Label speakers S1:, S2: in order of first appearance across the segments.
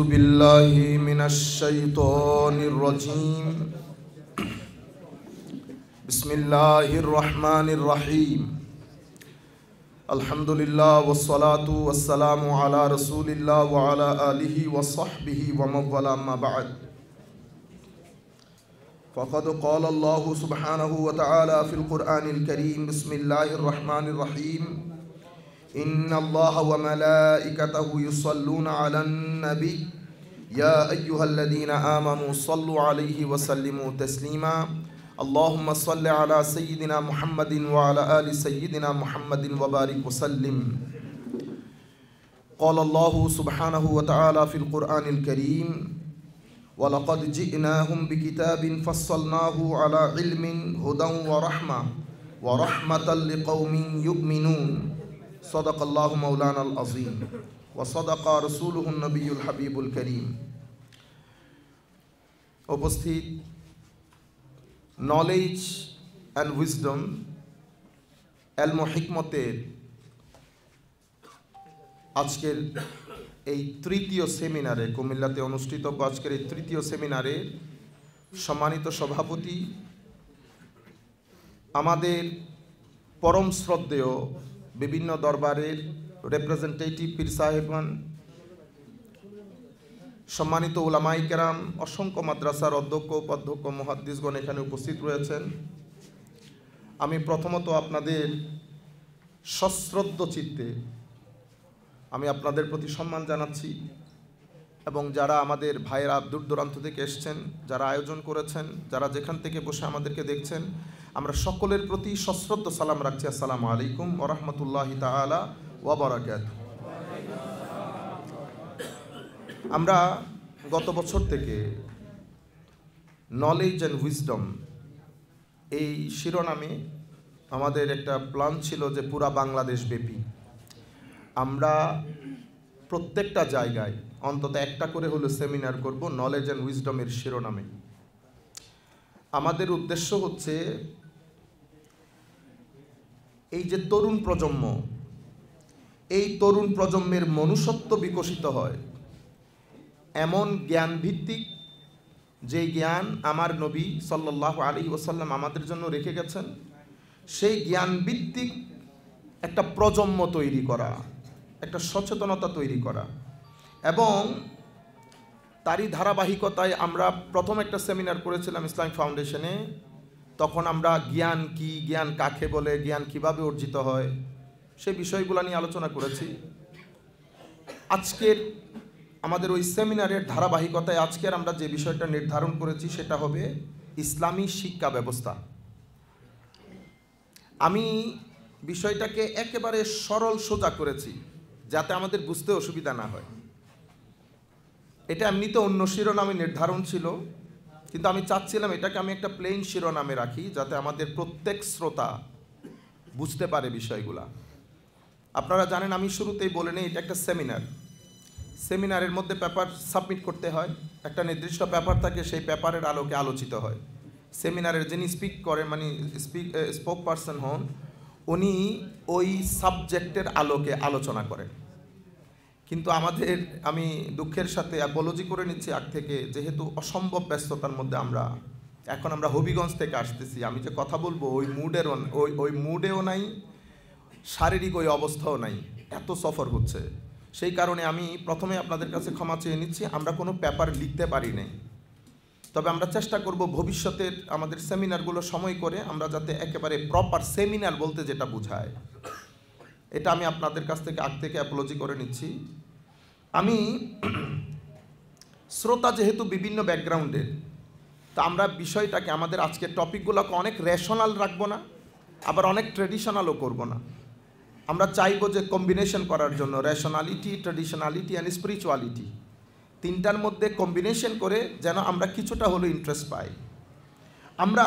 S1: أعوذ بالله من الشيطان الرجيم بسم الله الرحمن الرحيم الحمد لله والصلاة والسلام على رسول الله وعلى آله وصحبه ومن والاه أما بعد فقد قال الله سبحانه وتعالى في القرآن الكريم بسم الله الرحمن الرحيم إن الله وملائكته يصلون على النبي يا أيها الذين آمنوا صلوا عليه وسلموا تسليما اللهم صل على سيدنا محمد وعلى آل سيدنا محمد وبارك وسلم قال الله سبحانه وتعالى في القرآن الكريم ولقد جئناهم بكتاب فصلناه على علم هدى ورحمة لقوم يؤمنون صدق الله مولانا العظيم وصدق رسوله النبي الحبيب الكريم উপস্থিত knowledge and wisdom এলম হিকমতের আজকের এই তৃতীয় সেমিনারে কুমিল্লাতে অনুষ্ঠিত আজকের এই তৃতীয় সেমিনারে সম্মানিত সভাপতি আমাদের পরম শ্রদ্ধেয় বিভিন্ন দরবারের রিপ্রেজেন্টেটিভ পীর সাহেবগণ, সম্মানিত উলামায়ে কেরাম, অসংখ্য মাদ্রাসার অধ্যক্ষ উপাধ্যক্ষ মুহাদ্দিসগণ এখানে উপস্থিত রয়েছেন। আমি প্রথমত আপনাদের সশ্রদ্ধ চিত্তে আমি আপনাদের প্রতি সম্মান জানাচ্ছি এবং যারা আমাদের ভাইয়েরা দূর দূরান্ত থেকে এসছেন, যারা আয়োজন করেছেন, যারা যেখান থেকে বসে আমাদেরকে দেখছেন, আমরা সকলের প্রতি সশ্রদ্ধ সালাম রাখছি। আসসালামু আলাইকুম ওয়া রাহমাতুল্লাহি তাআলা ওয়া বারাকাতুহু। আমরা গত বছর থেকে নলেজ অ্যান্ড উইজডম এই শিরোনামে আমাদের একটা প্ল্যান ছিল যে পুরা বাংলাদেশ ব্যাপী আমরা প্রত্যেকটা জায়গায় অন্তত একটা করে হলো সেমিনার করব নলেজ অ্যান্ড উইজডমের শিরোনামে। আমাদের উদ্দেশ্য হচ্ছে এই যে তরুণ প্রজন্ম, এই তরুণ প্রজন্মের মনুষ্যত্ব বিকশিত হয় এমন জ্ঞান ভিত্তিক, যেই জ্ঞান আমার নবী সাল্লাল্লাহু আলাইহি ওয়াসাল্লাম আমাদের জন্য রেখে গেছেন, সেই জ্ঞান ভিত্তিক একটা প্রজন্ম তৈরি করা, একটা সচেতনতা তৈরি করা। এবং তারই ধারাবাহিকতায় আমরা প্রথম একটা সেমিনার করেছিলাম ইসলামিক ফাউন্ডেশনে। তখন আমরা জ্ঞান কি, জ্ঞান কাকে বলে, জ্ঞান কিভাবে অর্জিত হয়, সেই বিষয়গুলো নিয়ে আলোচনা করেছি। আজকের আমাদের ওই সেমিনারের ধারাবাহিকতায় আজকের আমরা যে বিষয়টা নির্ধারণ করেছি সেটা হবে ইসলামী শিক্ষা ব্যবস্থা। আমি বিষয়টাকে একেবারে সরল সোজা করেছি যাতে আমাদের বুঝতে অসুবিধা না হয়। এটা এমনিতে অন্য শিরোনামে নির্ধারণ ছিল, কিন্তু আমি চাচ্ছিলাম এটাকে আমি একটা প্লেন শিরোনামে রাখি যাতে আমাদের প্রত্যেক শ্রোতা বুঝতে পারে বিষয়গুলা। আপনারা জানেন, আমি শুরুতেই বলে নিই, এটা একটা সেমিনার। সেমিনারের মধ্যে পেপার সাবমিট করতে হয়, একটা নির্দিষ্ট পেপার থাকে, সেই পেপারের আলোকে আলোচিত হয়। সেমিনারের যিনি স্পিক করেন, মানে স্পোক পারসন হন, উনি ওই সাবজেক্টের আলোকে আলোচনা করেন। কিন্তু আমি দুঃখের সাথে অ্যাপোলজি করে নিচ্ছি আগ থেকে, যেহেতু অসম্ভব ব্যস্ততার মধ্যে আমরা হবিগঞ্জ থেকে আসতেছি, আমি যে কথা বলবো ওই মুডেও নাই, শারীরিক ওই অবস্থাও নাই, এত সফর হচ্ছে। সেই কারণে আমি প্রথমে আপনাদের কাছে ক্ষমা চেয়ে নিচ্ছি, আমরা কোনো পেপার লিখতে পারি নাই। তবে আমরা চেষ্টা করব ভবিষ্যতের আমাদের সেমিনারগুলো সময় করে আমরা যাতে একেবারে প্রপার সেমিনার বলতে যেটা বোঝায়, এটা আমি আপনাদের কাছ থেকে আগ থেকে অ্যাপোলজি করে নিচ্ছি। আমি শ্রোতা যেহেতু বিভিন্ন ব্যাকগ্রাউন্ডের, তা আমরা বিষয়টাকে আমাদের আজকের টপিকগুলোকে অনেক রেশনাল রাখবো না, আবার অনেক ট্রেডিশনালও করব না। আমরা চাইবো যে কম্বিনেশন করার জন্য রেশনালিটি, ট্রেডিশনালিটি অ্যান্ড স্পিরিচুয়ালিটি, তিনটার মধ্যে কম্বিনেশন করে যেন আমরা কিছুটা হলো ইন্টারেস্ট পাই। আমরা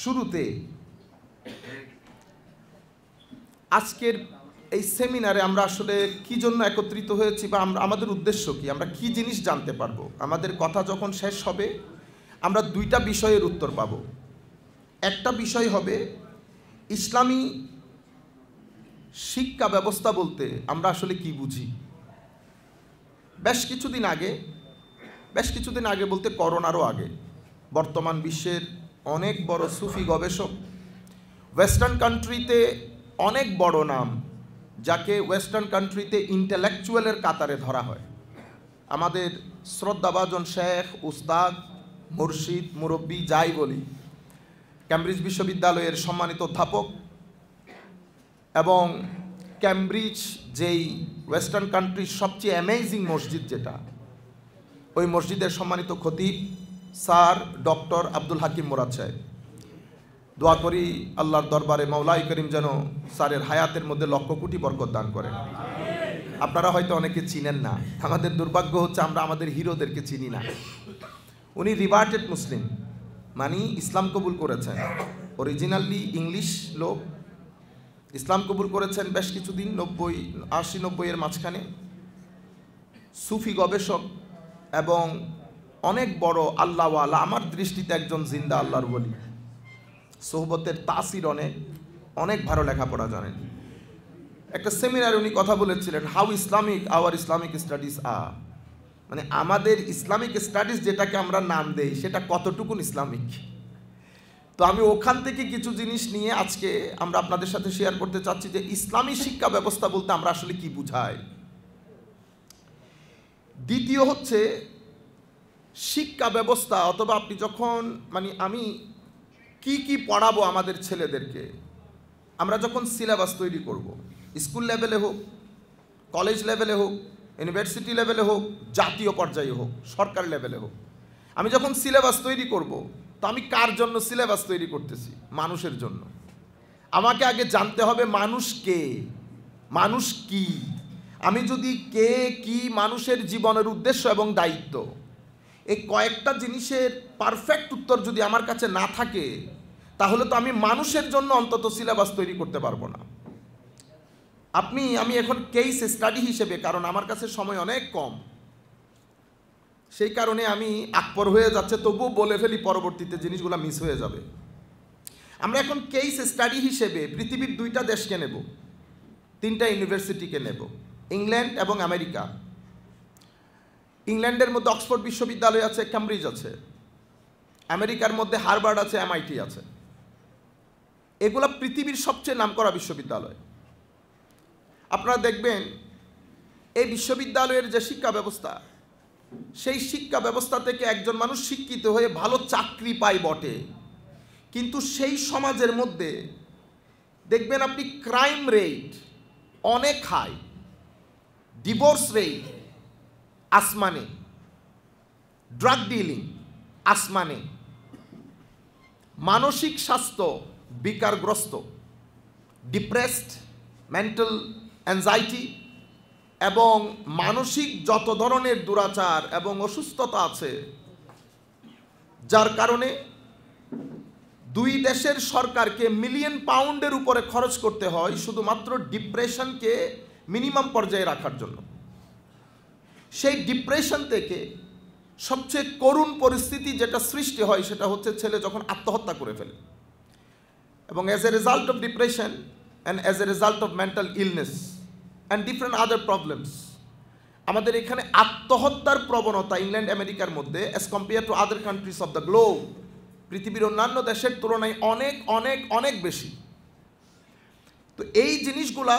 S1: শুরুতে আজকের এই সেমিনারে আমরা আসলে কি জন্য একত্রিত হয়েছি বা আমাদের উদ্দেশ্য কি, আমরা কি জিনিস জানতে পারবো। আমাদের কথা যখন শেষ হবে আমরা দুইটা বিষয়ের উত্তর পাব। একটা বিষয় হবে ইসলামী শিক্ষা ব্যবস্থা বলতে আমরা আসলে কি বুঝি, বেশ কিছুদিন আগে বলতে করোনারও আগে বর্তমান বিশ্বের অনেক বড় সুফি গবেষক, ওয়েস্টার্ন কান্ট্রিতে অনেক বড় নাম, যাকে ওয়েস্টার্ন কান্ট্রিতে ইন্টেলেকচুয়ালের কাতারে ধরা হয়, আমাদের শ্রদ্ধাভাজন শেখ, উস্তাদ, মুর্শিদ, মুরব্বী যাই বলি, ক্যামব্রিজ বিশ্ববিদ্যালয়ের সম্মানিত অধ্যাপক এবং ক্যামব্রিজ যেই ওয়েস্টার্ন কান্ট্রির সবচেয়ে অ্যামেজিং মসজিদ যেটা, ওই মসজিদের সম্মানিত খতিব স্যার ডক্টর আব্দুল হাকিম মুরাদ সাহেব। দোয়া করি আল্লাহর দরবারে মাওলাই করিম যেন স্যারের হায়াতের মধ্যে লক্ষ কোটি বরকত দান করেন। আপনারা হয়তো অনেকে চিনেন না, আমাদের দুর্ভাগ্য হচ্ছে আমরা আমাদের হিরোদেরকে চিনি না। উনি রিভার্টেড মুসলিম, মানে ইসলাম কবুল করেছেন, অরিজিনালি ইংলিশ লোক, ইসলাম কবুল করেছেন বেশ কিছুদিন, 80-90 এর মাঝখানে। সুফি গবেষক এবং অনেক বড় আল্লাহওয়ালা, আমার দৃষ্টিতে একজন জিন্দা আল্লাহর ওলি, সোহবতের তাসির অনেক ভালো লেখাপড়া জানেন। একটা সেমিনারে উনি কথা বলেছিলেন, how Islamic our Islamic studies are, মানে আমাদের ইসলামিক স্টাডিজ যেটাকে আমরা নাম দেই সেটা কতটুকুন ইসলামিক। তো আমি ওখান থেকে কিছু জিনিস নিয়ে আজকে আমরা আপনাদের সাথে শেয়ার করতে চাচ্ছি যে ইসলামী শিক্ষা ব্যবস্থা বলতে আমরা আসলে কি বুঝাই। দ্বিতীয় হচ্ছে শিক্ষা ব্যবস্থা, অথবা আপনি যখন আমি কি পড়াবো আমাদের ছেলেদেরকে, আমরা যখন সিলেবাস তৈরি করব, স্কুল লেভেলে হোক, কলেজ লেভেলে হোক, ইউনিভার্সিটি লেভেলে হোক, জাতীয় পর্যায়ে হোক, সরকার লেভেলে হোক, আমি যখন সিলেবাস তৈরি করব, তো আমি কার জন্য সিলেবাস তৈরি করতেছি? মানুষের জন্য। আমাকে আগে জানতে হবে মানুষ কে, মানুষ কি। আমি যদি কে কি, মানুষের জীবনের উদ্দেশ্য এবং দায়িত্ব, এই কয়েকটা জিনিসের পারফেক্ট উত্তর যদি আমার কাছে না থাকে, তাহলে তো আমি মানুষের জন্য অন্তত সিলেবাস তৈরি করতে পারবো না। আমি এখন কেস স্টাডি হিসেবে, কারণ আমার কাছে সময় অনেক কম, সেই কারণে আমি আকবর হয়ে যাচ্ছে, তবুও বলে ফেলি, পরবর্তীতে জিনিসগুলো মিস হয়ে যাবে। আমরা এখন কেস স্টাডি হিসেবে পৃথিবীর 2টা দেশকে নেব, 3টা ইউনিভার্সিটিকে নেব, ইংল্যান্ড এবং আমেরিকা। ইংল্যান্ডের মধ্যে অক্সফোর্ড বিশ্ববিদ্যালয় আছে, ক্যামব্রিজ আছে, আমেরিকার মধ্যে হার্ভার্ড আছে, MIT আছে। এগুলা পৃথিবীর সবচেয়ে নামকরা বিশ্ববিদ্যালয়। আপনারা দেখবেন এই বিশ্ববিদ্যালয়ের যে শিক্ষা ব্যবস্থা, সেই শিক্ষা ব্যবস্থা থেকে একজন মানুষ শিক্ষিত হয়ে ভালো চাকরি পায় বটে, কিন্তু সেই সমাজের মধ্যে দেখবেন আপনি ক্রাইম রেট অনেক হাই, ডিভোর্স রেট আসমানে, ড্রাগ ডিলিং আসমানে, মানসিক স্বাস্থ্য বিকারগ্রস্ত, ডিপ্রেসড, মেন্টাল অ্যাংজাইটি এবং মানসিক যত ধরনের দুরাচার এবং অসুস্থতা আছে, যার কারণে 2 দেশের সরকারকে মিলিয়ন পাউন্ডের উপরে খরচ করতে হয় শুধুমাত্র ডিপ্রেশনকে মিনিমাম পর্যায়ে রাখার জন্য। সেই ডিপ্রেশন থেকে সবচেয়ে করুণ পরিস্থিতি যেটা সৃষ্টি হয় সেটা হচ্ছে ছেলে যখন আত্মহত্যা করে ফেলে, এবং as a result of depression and as a result of mental illness and different other problems, আমাদের এখানে আত্মহত্যার প্রবণতা ইংল্যান্ড আমেরিকার মধ্যে as compare to other countries of the globe, পৃথিবীর অন্যান্য দেশের তুলনায় অনেক অনেক অনেক বেশি। তো এই জিনিসগুলা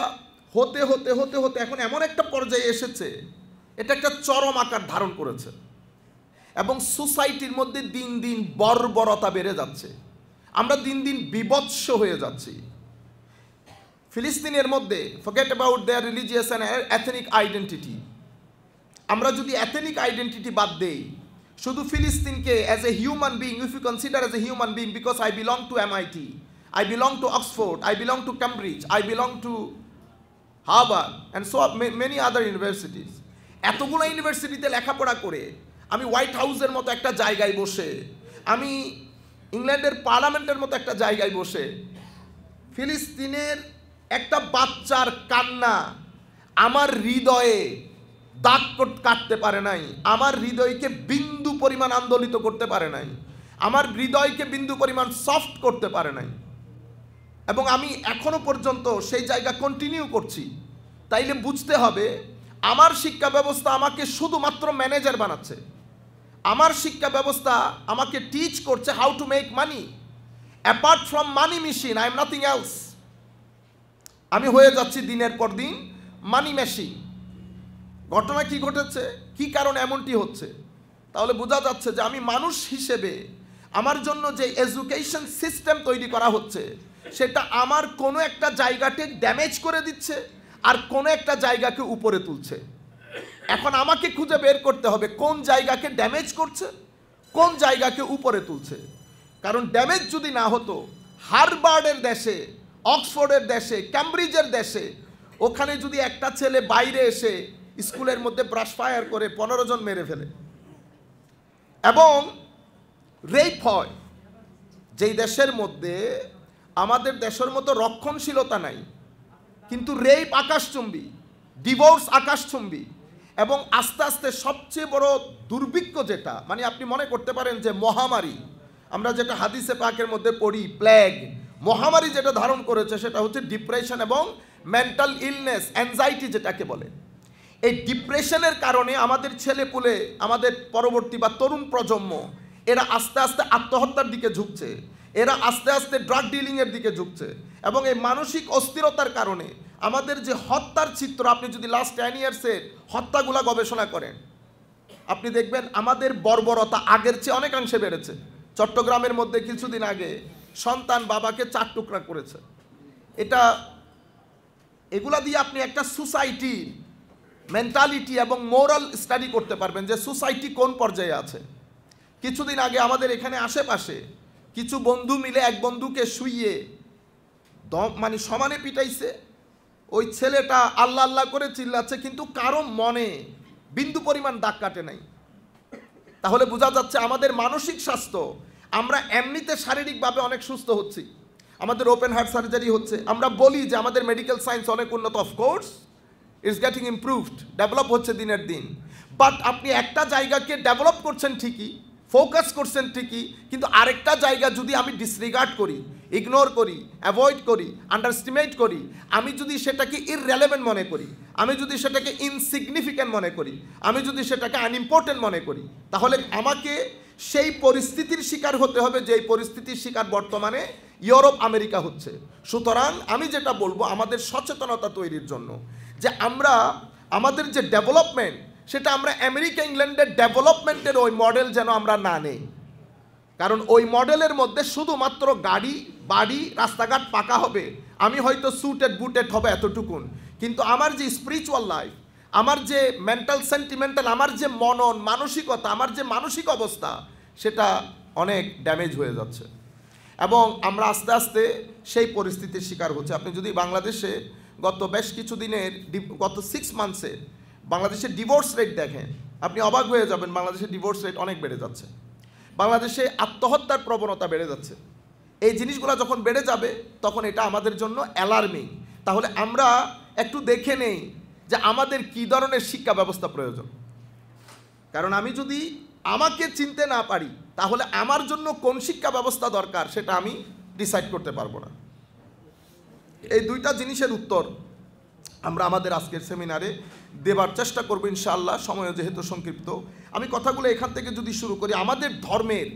S1: হতে হতে হতে হতে এখন এমন একটা পর্যায়ে এসেছে, এটা একটা চরম আকার ধারণ করেছে, এবং সোসাইটির মধ্যে দিন দিন বর্বরতা বেড়ে যাচ্ছে, আমরা দিন দিন বিভৎস হয়ে যাচ্ছি। ফিলিস্তিনের মধ্যে forget about their religious and ethnic identity, আমরা যদি এথনিক আইডেন্টিটি বাদ দেই, শুধু ফিলিস্তিনকে as a human being, if you consider as a human being, because I belong to MIT, I belong to Oxford, I belong to Cambridge, I belong to Harvard and so many other universities, এতগুলো ইউনিভার্সিটিতে লেখাপড়া করে আমি white হাউসের মতো একটা জায়গায় বসে, আমি ইংল্যান্ডের পার্লামেন্টের মতো একটা জায়গায় বসে, ফিলিস্তিনের একটা বাচ্চার কান্না আমার হৃদয়ে দাগ কাটতে পারে নাই, আমার হৃদয়কে বিন্দু পরিমাণ আন্দোলিত করতে পারে নাই, আমার হৃদয়কে বিন্দু পরিমাণ সফট করতে পারে নাই, এবং আমি এখনো পর্যন্ত সেই জায়গা কন্টিনিউ করছি। তাইলে বুঝতে হবে আমার শিক্ষা ব্যবস্থা আমাকে শুধুমাত্র ম্যানেজার বানাচ্ছে, আমার শিক্ষা ব্যবস্থা আমাকে টিচ করছে how to make money. Apart from money machine I am nothing else. আমি হয়ে যাচ্ছি দিনের পর দিন মানি মেশিন। ঘটনা কি ঘটেছে, কি কারণে এমনটি হচ্ছে? তাহলে বোঝা যাচ্ছে যে আমি মানুষ হিসেবে আমার জন্য যে এডুকেশন সিস্টেম তৈরি করা হচ্ছে সেটা আমার কোনো একটা জায়গাকে ড্যামেজ করে দিচ্ছে আর কোনো একটা জায়গাকে উপরে তুলছে। এখন আমাকে খুঁজে বের করতে হবে কোন জায়গাকে ড্যামেজ করছে, কোন জায়গাকে উপরে তুলছে। কারণ ড্যামেজ যদি না হতো, হার্ভার্ডের দেশে, অক্সফোর্ডের দেশে, ক্যামব্রিজের দেশে, ওখানে যদি একটা ছেলে বাইরে এসে স্কুলের মধ্যে ব্রাশ ফায়ার করে 15 জন মেরে ফেলে এবং রেপ হয়, যেই দেশের মধ্যে আমাদের দেশের মতো রক্ষণশীলতা নাই, কিন্তু রেপ আকাশচুম্বী, ডিভোর্স আকাশচুম্বী, এবং আস্তে আস্তে সবচেয়ে বড় দুর্ভিক্ষ যেটা, মানে আপনি মনে করতে পারেন যে মহামারী, আমরা যেটা হাদিসে পাকের মধ্যে পড়ি প্লেগ, মহামারী যেটা ধারণ করেছে সেটা হচ্ছে ডিপ্রেশন এবং মেন্টাল ইলনেস, অ্যাংজাইটি যেটাকে বলে। এই ডিপ্রেশনের কারণে আমাদের ছেলেপুলে, আমাদের পরবর্তী বা তরুণ প্রজন্ম, এরা আস্তে আস্তে আত্মহত্যার দিকে ঝুঁকছে, এরা আস্তে আস্তে ড্রাগ ডিলিংয়ের দিকে ঝুঁকছে। এবং এই মানসিক অস্থিরতার কারণে আমাদের যে হত্যার চিত্র, আপনি যদি লাস্ট 10 ইয়ার্সের হত্যাগুলা গবেষণা করেন, আপনি দেখবেন আমাদের বর্বরতা আগের চেয়ে অনেকাংশে বেড়েছে। চট্টগ্রামের মধ্যে কিছুদিন আগে সন্তান বাবাকে 4 টুকরা করেছে। এগুলা দিয়ে আপনি একটা সোসাইটি মেন্টালিটি এবং মোরাল স্টাডি করতে পারবেন যে সোসাইটি কোন পর্যায়ে আছে। কিছুদিন আগে আমাদের এখানে আশেপাশে কিছু বন্ধু মিলে এক বন্ধুকে শুইয়ে মানে সমানে পিটাইছে। ওই ছেলেটা আল্লাহ আল্লাহ করে চিল্লাচ্ছে, কিন্তু কারো মনে বিন্দু পরিমাণ দাগ কাটে নাই। তাহলে বোঝা যাচ্ছে আমাদের মানসিক স্বাস্থ্য, আমরা এমনিতে শারীরিকভাবে অনেক সুস্থ হচ্ছি, আমাদের ওপেন হার্ট সার্জারি হচ্ছে, আমরা বলি যে আমাদের মেডিকেল সায়েন্স অনেক উন্নত, of course it's getting improved, develop হচ্ছে দিনের দিন। বাট আপনি একটা জায়গাকে ডেভেলপ করছেন ঠিকই, ফোকাস করছেন ঠিকই, কিন্তু আরেকটা জায়গা যদি আমি ডিসরিগার্ড করি, ইগনোর করি, অ্যাভয়েড করি, আন্ডারস্টিমেট করি, আমি যদি সেটাকে ইররেলেভেন্ট মনে করি, আমি যদি সেটাকে ইনসিগনিফিক্যান্ট মনে করি, আমি যদি সেটাকে আনইম্পর্টেন্ট মনে করি, তাহলে আমাকে সেই পরিস্থিতির শিকার হতে হবে যেই পরিস্থিতির শিকার বর্তমানে ইউরোপ আমেরিকা হচ্ছে। সুতরাং আমি যেটা বলবো, আমাদের সচেতনতা তৈরির জন্য যে আমরা আমাদের যে ডেভেলপমেন্ট, সেটা আমরা আমেরিকা ইংল্যান্ডের ডেভেলপমেন্টের ওই মডেল যেন আমরা না নেই। কারণ ওই মডেলের মধ্যে শুধুমাত্র গাড়ি, বাড়ি, রাস্তাঘাট পাকা হবে, আমি হয়তো সুটেড বুটেড হবে এতটুকুন, কিন্তু আমার যে স্পিরিচুয়াল লাইফ, আমার যে মেন্টাল সেন্টিমেন্টাল, আমার যে মনন মানসিকতা, আমার যে মানসিক অবস্থা, সেটা অনেক ড্যামেজ হয়ে যাচ্ছে এবং আমরা আস্তে আস্তে সেই পরিস্থিতির শিকার হচ্ছে। আপনি যদি বাংলাদেশে গত বেশ কিছু দিনের, গত 6 মান্থসে বাংলাদেশের ডিভোর্স রেট দেখেন, আপনি অবাক হয়ে যাবেন। বাংলাদেশের ডিভোর্স রেট অনেক বেড়ে যাচ্ছে, বাংলাদেশে আত্মহত্যার প্রবণতা বেড়ে যাচ্ছে। এই জিনিসগুলো যখন বেড়ে যাবে তখন এটা আমাদের জন্য অ্যালার্মিং। তাহলে আমরা একটু দেখে নেই যে আমাদের কী ধরনের শিক্ষা ব্যবস্থা প্রয়োজন। কারণ আমি যদি আমাকে চিনতে না পারি, তাহলে আমার জন্য কোন শিক্ষা ব্যবস্থা দরকার সেটা আমি ডিসাইড করতে পারবো না। এই দুইটা জিনিসের উত্তর আমরা আমাদের আজকের সেমিনারে দেবার চেষ্টা করবো ইনশাআল্লাহ, সময় যেহেতু সংক্ষিপ্ত। আমি কথাগুলো এখান থেকে যদি শুরু করি, আমাদের ধর্মের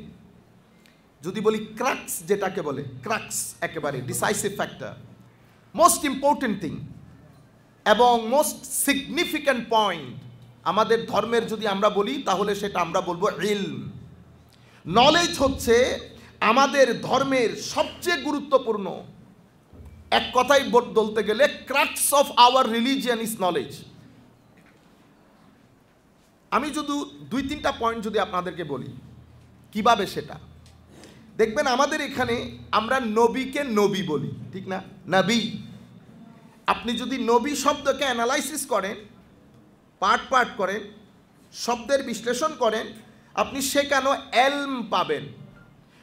S1: যদি বলি ক্রাক্স, যেটাকে বলে ক্রাক্স, একেবারে decisive factor, most important thing এবং মোস্ট সিগনিফিক্যান্ট পয়েন্ট আমাদের ধর্মের যদি আমরা বলি, তাহলে সেটা আমরা বলবো ইলম। নলেজ হচ্ছে আমাদের ধর্মের সবচেয়ে গুরুত্বপূর্ণ, এক কথাই বলতে গেলে crux of our religion is knowledge. আমি যদি 2-3টা পয়েন্ট যদি আপনাদেরকে বলি কিভাবে সেটা দেখবেন। আমাদের এখানে আমরা নবীকে নবী বলি, ঠিক না? নবী। আপনি যদি নবী শব্দকে অ্যানালাইসিস করেন, পার্ট করেন, শব্দের বিশ্লেষণ করেন, আপনি সেখানে এলম পাবেন।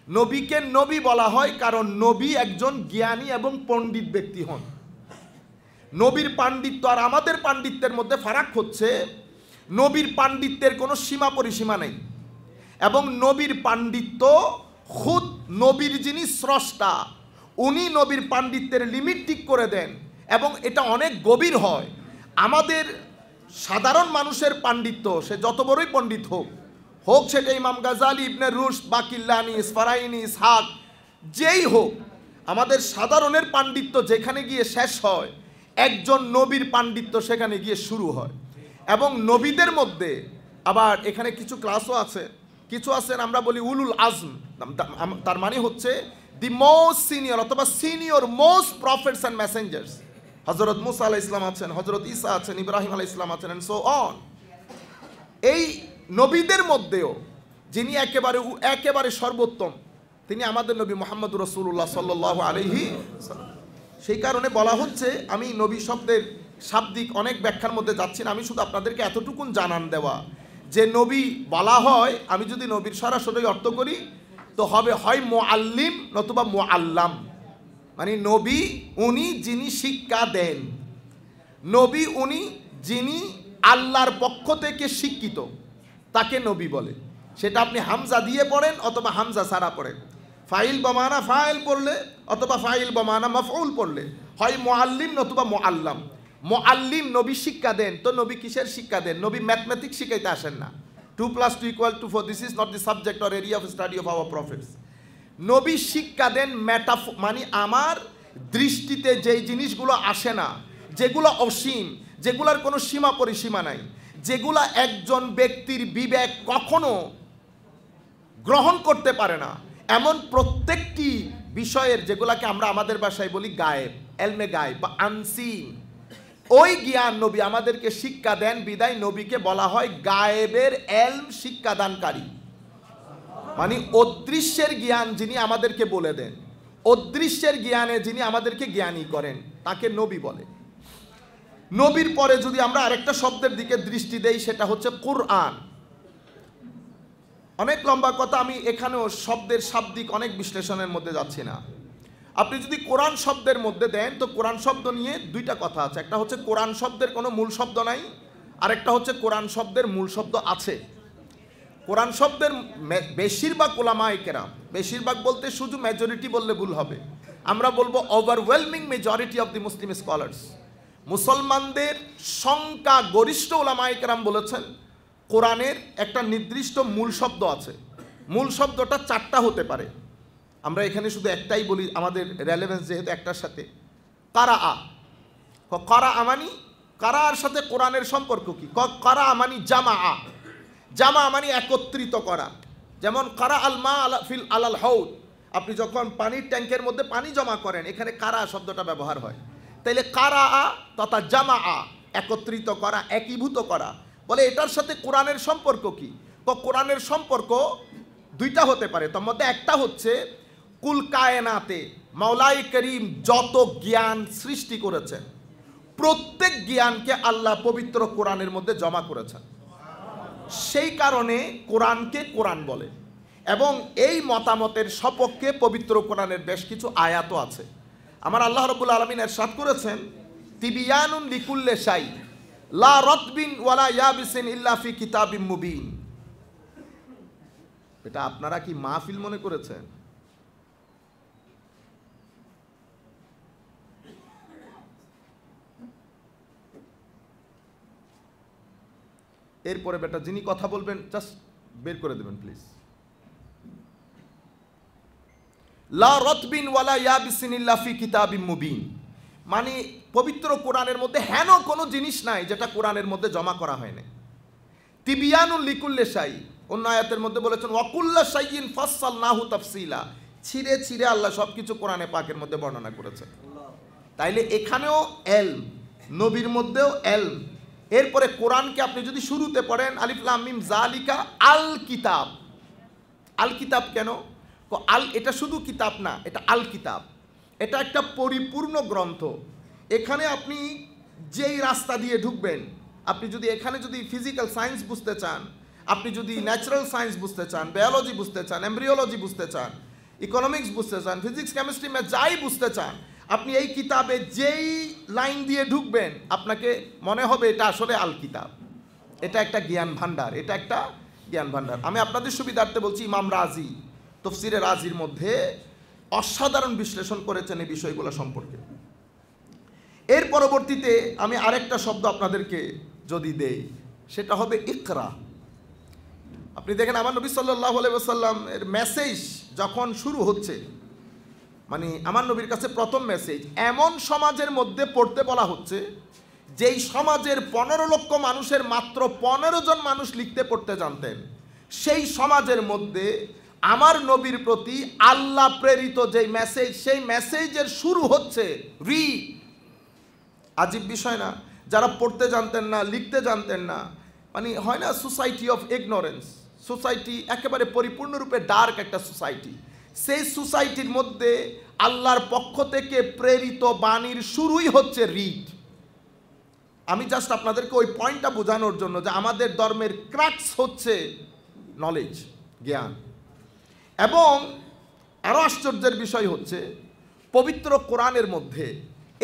S1: নবীকে নবী বলা হয় কারণ নবী একজন জ্ঞানী এবং পণ্ডিত ব্যক্তি হন। নবীর পাণ্ডিত্য আর আমাদের পাণ্ডিত্যের মধ্যে ফারাক হচ্ছে, নবীর পাণ্ডিত্যের কোনো সীমা পরিসীমা নেই এবং নবীর পাণ্ডিত্য খুদ নবীর যিনি স্রষ্টা, উনি নবীর পাণ্ডিত্যের লিমিট ঠিক করে দেন এবং এটা অনেক গভীর হয়। আমাদের সাধারণ মানুষের পাণ্ডিত্য, সে যত বড়ই পণ্ডিত হোক, হোক সেটা ইমাম গাজালি, ইবনে রুশদ, বাকিল্লানি, ইসফারাইনি, ইসহাক, যেই হোক, আমাদের সাধারণের পাণ্ডিত্য যেখানে গিয়ে শেষ হয়, একজন নবীর পাণ্ডিত্য সেখানে গিয়ে শুরু হয়। এবং নবীদের মধ্যে আবার এখানে কিছু ক্লাসও আছে, কিছু আছেন আমরা বলি উলুল আজম, তার মানে হচ্ছে দি মোস্ট সিনিয়র অথবা senior most prophets and messengers. হজরত মুসা আলাইহিস সালাম আছেন, হজরত ঈসা আছেন, ইব্রাহিম আলাইহিস সালাম আছেন, এন্ড সো অন। এই নবীদের মধ্যেও যিনি একেবারে সর্বোত্তম, তিনি আমাদের নবী মুহাম্মদুর রাসূলুল্লাহ সাল্লাল্লাহু আলাইহি ওয়াসাল্লাম। সেই কারণে বলা হচ্ছে, আমি নবী শব্দের শাব্দিক অনেক ব্যাখ্যার মধ্যে যাচ্ছি না, আমি শুধু আপনাদেরকে এতটুকুন জানান দেওয়া যে নবী বলা হয়, আমি যদি নবীর সরাসরি অর্থ করি তো হবে হয় মুআল্লিম নতুবা মুআল্লাম। মানে নবী উনি যিনি শিক্ষা দেন, নবী উনি যিনি আল্লাহর পক্ষ থেকে শিক্ষিত, তাকে নবী বলে। সেটা আপনি হামজা দিয়ে পড়েন অথবা হামজা ছাড়া পড়েন, ফাইল বমানা ফাইল পড়লে অথবা ফাইল বমানা মাফউল পড়লে, হয় মুআল্লিম নতুবা মুআল্লাম। মুআল্লিম নবী শিক্ষা দেন, তো নবী কিসের শিক্ষা দেন? নবী ম্যাথমেটিক্স শিখাইতে আসেন না। 2 + 2 = 4, this is not the subject or area of study of our prophets. নবী শিক্ষা দেন মানে আমার দৃষ্টিতে যেই জিনিসগুলো আসে না, যেগুলো অসীম, যেগুলোর কোনো সীমা পরিসীমা নাই, যেগুলো একজন ব্যক্তির বিবেক কখনো গ্রহণ করতে পারে না, এমন প্রত্যেকটি বিষয়ের, যেগুলোকে আমরা আমাদের ভাষায় বলি গায়েব, এলমে গায়েব বা আনসিন, ওই জ্ঞান নবী আমাদেরকে শিক্ষা দেন। বিদায় নবীকে বলা হয় গায়েবের এলম শিক্ষাদানকারী। মানে অদৃশ্যের জ্ঞান যিনি আমাদেরকে বলে দেন, অদৃশ্যের জ্ঞানে যিনি আমাদেরকে জ্ঞানী করেন, তাকে নবী বলে। নবীর পরে যদি আমরা আরেকটা শব্দের দিকে দৃষ্টি দেই, সেটা হচ্ছে কুরআন। অনেক লম্বা কথা, আমি এখানেও শব্দের শাব্দিক অনেক বিশ্লেষণের মধ্যে যাচ্ছি না। আপনি যদি কোরআন শব্দের মধ্যে দেন, তো কোরআন শব্দ নিয়ে দুইটা কথা আছে। একটা হচ্ছে কোরআন শব্দের কোনো মূল শব্দ নাই, আরেকটা হচ্ছে কোরআন শব্দের মূল শব্দ আছে। কোরআন শব্দের বেশিরভাগ উলামায়ে কেরাম, বেশিরভাগ বলতে শুধু মেজরিটি বললে ভুল হবে, আমরা বলবো overwhelming majority of the Muslim scholars, মুসলমানদের সংখ্যা গরিষ্ঠ উলামায়ে কেরাম বলেছেন কোরআনের একটা নির্দিষ্ট মূল শব্দ আছে। মূল শব্দটা 4টা হতে পারে, আমরা এখানে শুধু একটাই বলি, আমাদের রেলেভেন্স যেহেতু একটার সাথে। কারা আমানি, কারার সাথে কোরআনের সম্পর্ক কি? কারা আমানি জামা মানে একত্রিত করা। যেমন কারা আলমা ফিল আলাল হাউদ, আপনি যখন পানির ট্যাঙ্কের মধ্যে পানি জমা করেন, এখানে কারা শব্দটা ব্যবহার হয়। তাইলে কারা তথা জামা, একত্রিত করা, একীভূত করা। বলে এটার সাথে কোরআনের সম্পর্ক কি? কোরআনের সম্পর্ক দুইটা হতে পারে, তার মধ্যে একটা হচ্ছে কুল কায়নাতে মাওলাই করিম যত জ্ঞান সৃষ্টি করেছেন, প্রত্যেক জ্ঞানকে আল্লাহ পবিত্র কোরআনের মধ্যে জমা করেছেন। সেই কারণে কোরআনকে কোরআন বলে। এবং এই মতামতের সপক্ষে পবিত্র কোরআনের বেশ কিছু আয়াতও আছে। আমার আল্লাহ রাব্বুল আলামিন ইরশাদ করেছেন, তিবিয়ানুন লিকুল্লি শাই লা রাতবিন ওয়ালা ইয়াবিসিন ইল্লা ফি কিতাবিম মুবিন। এটা আপনারা কি মাহফিল মনে করেছেন? এরপরে বেটা যিনি কথা বলবেন জাস্ট বের করে দেবেন প্লিজ। লা রাতবিন ওয়ালা ইয়াবিসিন ইল্লা ফি কিতাবিম মুবিন, মানে পবিত্র কোরআনের মধ্যে হেন কোনো জিনিস নাই যেটা কোরআনের মধ্যে জমা করা হয় না। তিবিয়ানুল লিকুল্লি শাই, অন্য আয়াতের মধ্যে বলেছেন ওয়াকুল্লা শাইইন ফাসসালনাহু তাফসিলা, ছিঁড়ে ছিঁড়ে আল্লাহ সবকিছু কোরআনে পাকের মধ্যে বর্ণনা করেছেন। তাইলে এখানেও এলম, নবীর মধ্যেও এলম। এরপরে কোরআনকে আপনি যদি শুরুতে পড়েন আলিফ লাম মিম যালিকা আল কিতাব। আল কিতাব কেন? এটা শুধু কিতাব না, এটা আল কিতাব, এটা একটা পরিপূর্ণ গ্রন্থ। এখানে আপনি যেই রাস্তা দিয়ে ঢুকবেন, আপনি যদি এখানে যদি ফিজিক্যাল সায়েন্স বুঝতে চান, আপনি যদি ন্যাচারাল সায়েন্স বুঝতে চান, বায়োলজি বুঝতে চান, এমব্রিওলজি বুঝতে চান, ইকোনমিক্স বুঝতে চান, ফিজিক্স কেমিস্ট্রি ম্যাথ যাই বুঝতে চান, আপনি এই কিতাবে যেই লাইন দিয়ে ঢুকবেন আপনাকে মনে হবে এটা আসলে আল কিতাব। এটা একটা জ্ঞান ভান্ডার, এটা একটা জ্ঞান ভান্ডার। আমি আপনাদের সুবিধার্থে বলছি, ইমাম রাজি তফসিরে রাজির মধ্যে অসাধারণ বিশ্লেষণ করেছেন এই বিষয়গুলো সম্পর্কে। এর পরবর্তীতে আমি আরেকটা শব্দ আপনাদেরকে যদি দেই সেটা হবে ইকরা। আপনি দেখেন আমার নবী সাল্লাল্লাহু আলাইহি ওয়াসাল্লাম এর মেসেজ যখন শুরু হচ্ছে, মানে আমার নবীর কাছে প্রথম মেসেজ এমন সমাজের মধ্যে পড়তে বলা হচ্ছে যেই সমাজের 15 লক্ষ মানুষের মাত্র 15 জন মানুষ লিখতে পড়তে জানতেন। সেই সমাজের মধ্যে আমার নবীর প্রতি আল্লাহ প্রেরিত যেই মেসেজ, সেই মেসেজের শুরু হচ্ছে রি। আজীব বিষয় না? যারা পড়তে জানতেন না, লিখতে জানতেন না, মানে হয় না সোসাইটি অফ ইগনোরেন্স, সোসাইটি একেবারে পরিপূর্ণরূপে ডার্ক একটা সোসাইটি, সেই সোসাইটির মধ্যে আল্লাহর পক্ষ থেকে প্রেরিত বাণীর শুরুই হচ্ছে রিড। আমি জাস্ট আপনাদেরকে ওই পয়েন্টটা বোঝানোর জন্য যে আমাদের ধর্মের ক্রাক্স হচ্ছে নলেজ, জ্ঞান। এবং আরও আশ্চর্যের বিষয় হচ্ছে পবিত্র কোরআনের মধ্যে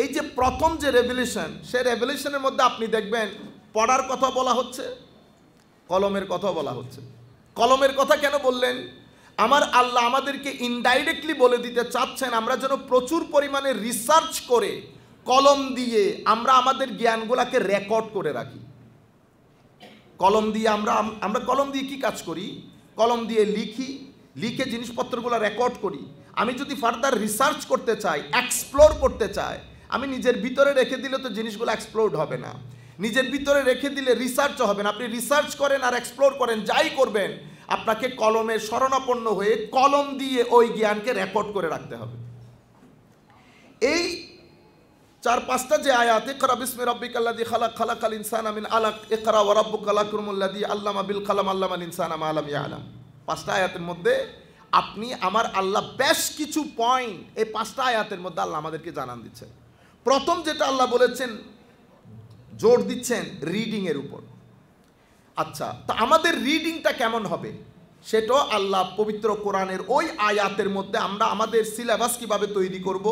S1: এই যে প্রথম যে রেভেলেশন, সেই রেভেলেশনের মধ্যে আপনি দেখবেন পড়ার কথা বলা হচ্ছে, কলমের কথা বলা হচ্ছে। কলমের কথা কেন বললেন? আমার আল্লাহ আমাদেরকে ইনডাইরেক্টলি বলে দিতে চাচ্ছেন আমরা যেন প্রচুর পরিমাণে রিসার্চ করে কলম দিয়ে আমরা আমাদের জ্ঞানগুলোকে রেকর্ড করে রাখি। কলম দিয়ে আমরা কলম দিয়ে কি কাজ করি? কলম দিয়ে লিখে জিনিসপত্রগুলো রেকর্ড করি। আমি যদি ফার্দার রিসার্চ করতে চাই, এক্সপ্লোর করতে চাই, আমি নিজের ভিতরে রেখে দিলে তো জিনিসগুলো এক্সপ্লোর হবে না। নিজের ভিতরে রেখে দিলে রিসার্চ হবে না। আপনি রিসার্চ করেন আর এক্সপ্লোর করেন, যাই করবেন, আপনাকে কলমের শরণাপন্ন হয়ে কলম দিয়ে ওই জ্ঞানকে রেকর্ড করে রাখতে হবে। এই 4-5টা যে আয়াত, ইকরা বিসমি রাব্বিকাল্লাযী খালাক, খালাকাল ইনসানা মিন আলাক, ইকরা ওয়া রাব্বুকাল আকরামুল্লাযী আল্লামা বিল কলম, আল্লামাল ইনসানা মা লাম ইয়ালাম। 5টা আয়াতের মধ্যে আপনি আমার আল্লাহ বেশ কিছু পয়েন্ট এই 5টা আয়াতের মধ্যে আল্লাহ আমাদেরকে জানান দিচ্ছেন। প্রথম যেটা আল্লাহ বলেছেন, জোর দিচ্ছেন রিডিংয়ের উপর। আচ্ছা, তা আমাদের রিডিংটা কেমন হবে সেটাও আল্লাহ পবিত্র কোরআনের ওই আয়াতের মধ্যে, আমরা আমাদের সিলেবাস কিভাবে তৈরি করব,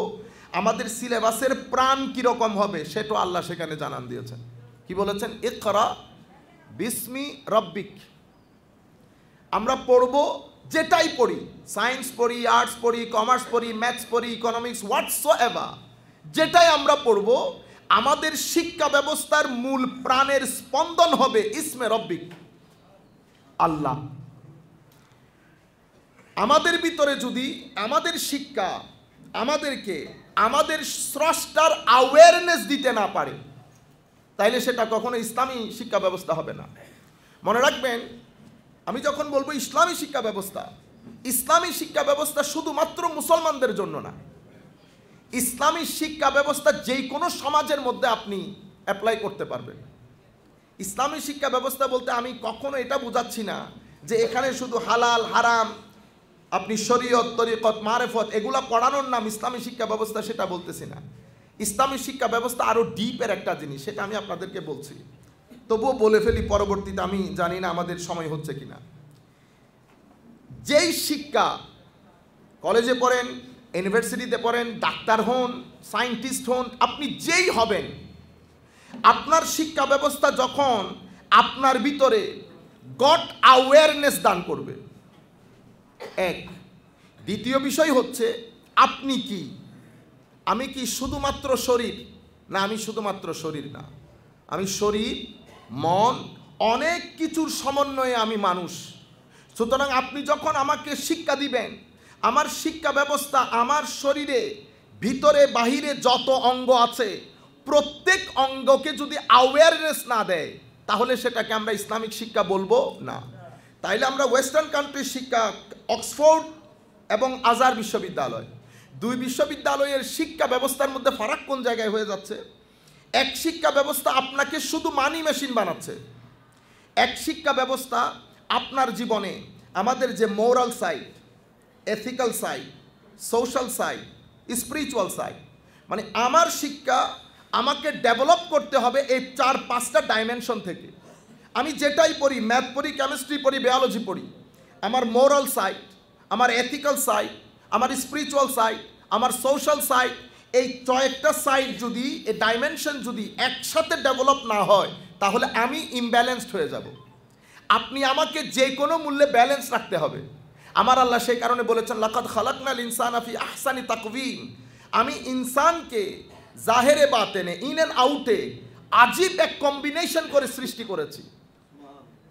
S1: আমাদের সিলেবাসের প্রাণ কীরকম হবে সেটাও আল্লাহ সেখানে জানান দিয়েছেন। কি বলেছেন? ইকরা বিসমি রব্বিক। আমরা পড়ব, যেটাই পড়ি, সায়েন্স পড়ি, আর্টস পড়ি, কমার্স পড়ি, ম্যাথস পড়ি, ইকোনমিক্স, হোয়াটসোএভার, যেটাই আমরা পড়ব, আমাদের শিক্ষা ব্যবস্থার মূল প্রাণের স্পন্দন হবে ইসমে রব্বিক, আল্লাহ। আমাদের ভিতরে যদি আমাদের শিক্ষা আমাদেরকে আমাদের স্রষ্টার অ্যাওয়ারনেস দিতে না পারে, তাইলে সেটা কখনো ইসলামী শিক্ষা ব্যবস্থা হবে না। মনে রাখবেন, আমি যখন বলবো ইসলামী শিক্ষা ব্যবস্থা, ইসলামী শিক্ষা ব্যবস্থা শুধুমাত্র মুসলমানদের জন্য না। ইসলামী শিক্ষা ব্যবস্থা যেই কোনো সমাজের মধ্যে আপনি অ্যাপ্লাই করতে পারবেন। ইসলামী শিক্ষা ব্যবস্থা বলতে আমি কখনো এটা বোঝাচ্ছি না যে এখানে শুধু হালাল হারাম, আপনি শরীয়ত, তরিকত, মারেফত এগুলা পড়ানোর নাম ইসলামী শিক্ষা ব্যবস্থা, সেটা বলতেছি না। ইসলামী শিক্ষা ব্যবস্থা আরও ডিপের একটা জিনিস, সেটা আমি আপনাদেরকে বলছি। তবুও বলে ফেলি, পরবর্তীতে আমি জানি না আমাদের সময় হচ্ছে কিনা। যেই শিক্ষা, কলেজে পড়েন, ইউনিভার্সিটিতে পড়েন, ডাক্তার হন, সায়েন্টিস্ট হন, আপনি যেই হবেন, আপনার শিক্ষা ব্যবস্থা যখন আপনার ভিতরে গড অ্যাওয়ারনেস দান করবে, এক। দ্বিতীয় বিষয় হচ্ছে আপনি কি, আমি কি শুধুমাত্র শরীর? না, আমি শুধুমাত্র শরীর না, আমি শরীর, মন, অনেক কিছুর সমন্বয়ে আমি মানুষ। সুতরাং আপনি যখন আমাকে শিক্ষা দিবেন, আমার শিক্ষা ব্যবস্থা আমার শরীরে ভিতরে বাহিরে যত অঙ্গ আছে প্রত্যেক অঙ্গকে যদি অ্যাওয়ারনেস না দেয়, তাহলে সেটাকে আমরা ইসলামিক শিক্ষা বলবো না। তাইলে আমরা ওয়েস্টার্ন কান্ট্রির শিক্ষা, অক্সফোর্ড এবং আজহার বিশ্ববিদ্যালয়, 2 বিশ্ববিদ্যালয়ের শিক্ষা ব্যবস্থার মধ্যে ফারাক কোন জায়গায় হয়ে যাচ্ছে? এক শিক্ষা ব্যবস্থা আপনাকে শুধু মানি মেশিন বানাচ্ছে, এক শিক্ষা ব্যবস্থা আপনার জীবনে আমাদের যে moral side, ethical side, social side, spiritual side, মানে আমার শিক্ষা আমাকে ডেভেলপ করতে হবে এই 4-5টা ডাইমেনশন থেকে। আমি যেটাই পড়ি, ম্যাথ পড়ি, কেমিস্ট্রি পড়ি, বায়োলজি পড়ি, আমার মোরাল সাইড, আমার এথিক্যাল সাইড, আমার স্পিরিচুয়াল সাইড, আমার সোশ্যাল সাইড, এই কয়েকটা সাইড যদি, এই ডাইমেনশন যদি একসাথে ডেভেলপ না হয়, তাহলে আমি ইমব্যালেন্সড হয়ে যাব। আপনি আমাকে যে কোনো মূল্যে ব্যালেন্স রাখতে হবে। আমার আল্লাহ সেই কারণে বলেছেন, লাকাদ খালাকনাল ইনসানা ফি আহসানি তাকওয়িম। আমি ইনসানকে জাহেরে বাতেনে, ইন অ্যান্ড আউটে আজীব এক কম্বিনেশন করে সৃষ্টি করেছি।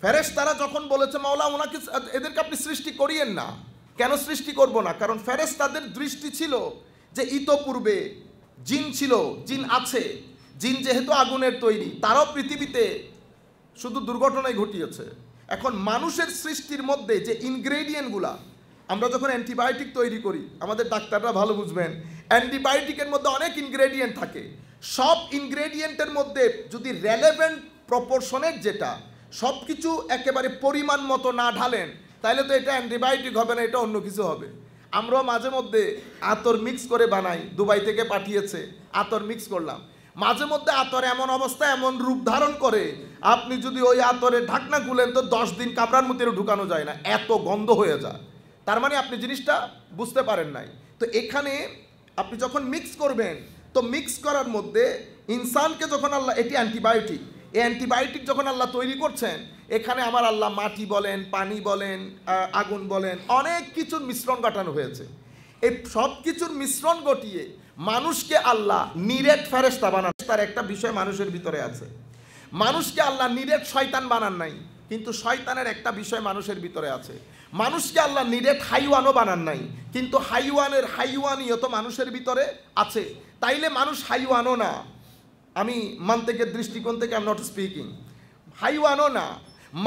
S1: ফেরেশতারা যখন বলেছে মাওলা ওনাকে এদেরকে আপনি সৃষ্টি করিয়েন না, কেন সৃষ্টি করব না? কারণ ফেরেশতাদের দৃষ্টি ছিল যে ইতোপূর্বে জিন ছিল, জিন আছে, জিন যেহেতু আগুনের তৈরি, তারাও পৃথিবীতে শুধু দুর্ঘটনাই ঘটিয়েছে। এখন মানুষের সৃষ্টির মধ্যে যে ইনগ্রেডিয়েন্টগুলা, আমরা যখন অ্যান্টিবায়োটিক তৈরি করি, আমাদের ডাক্তাররা ভালো বুঝবেন, অ্যান্টিবায়োটিকের মধ্যে অনেক ইনগ্রেডিয়েন্ট থাকে। সব ইনগ্রেডিয়েন্টের মধ্যে যদি রেলেভেন্ট প্রপোর্শনের যেটা, সব কিছু একেবারে পরিমাণ মতো না ঢালেন, তাহলে তো এটা অ্যান্টিবায়োটিক হবে না, এটা অন্য কিছু হবে। আমরাও মাঝে মধ্যে আতর মিক্স করে বানাই, দুবাই থেকে পাঠিয়েছে, আতর মিক্স করলাম। মাঝে মধ্যে আতর এমন অবস্থা, এমন রূপ ধারণ করে, আপনি যদি ওই আতরের ঢাকনা খুলেন তো 10 দিন কাপড়ার মধ্যে ঢুকানো যায় না, এত গন্ধ হয়ে যায়। তার মানে আপনি জিনিসটা বুঝতে পারেন নাই। তো এখানে আপনি যখন মিক্স করবেন, তো মিক্স করার মধ্যে ইনসানকে যখন আল্লাহ, এটি অ্যান্টিবায়োটিক, এই অ্যান্টিবায়োটিক যখন আল্লাহ তৈরি করছেন, এখানে আমার আল্লাহ মাটি বলেন, পানি বলেন, আগুন বলেন, অনেক কিছুর মিশ্রণ ঘটানো হয়েছে। এই সব কিছুর মিশ্রণ ঘটিয়ে মানুষকে আল্লাহ নিরেট ফেরেশতা বানান। তার একটা বিষয় মানুষের ভিতরে আছে, মানুষকে আল্লাহ নিরেট শয়তান বানান নাই, কিন্তু শয়তানের একটা বিষয় মানুষের ভিতরে আছে। মানুষকে আল্লাহ নিরেট হাইওয়ানও বানান নাই, কিন্তু হাইওয়ানের হাইওয়ানিয়ত মানুষের ভিতরে আছে। তাইলে মানুষ হাইওয়ানও না, আমি মান্তিকের দৃষ্টিকোণ থেকে আই এম নট স্পিকিং, হাইওয়ানও না,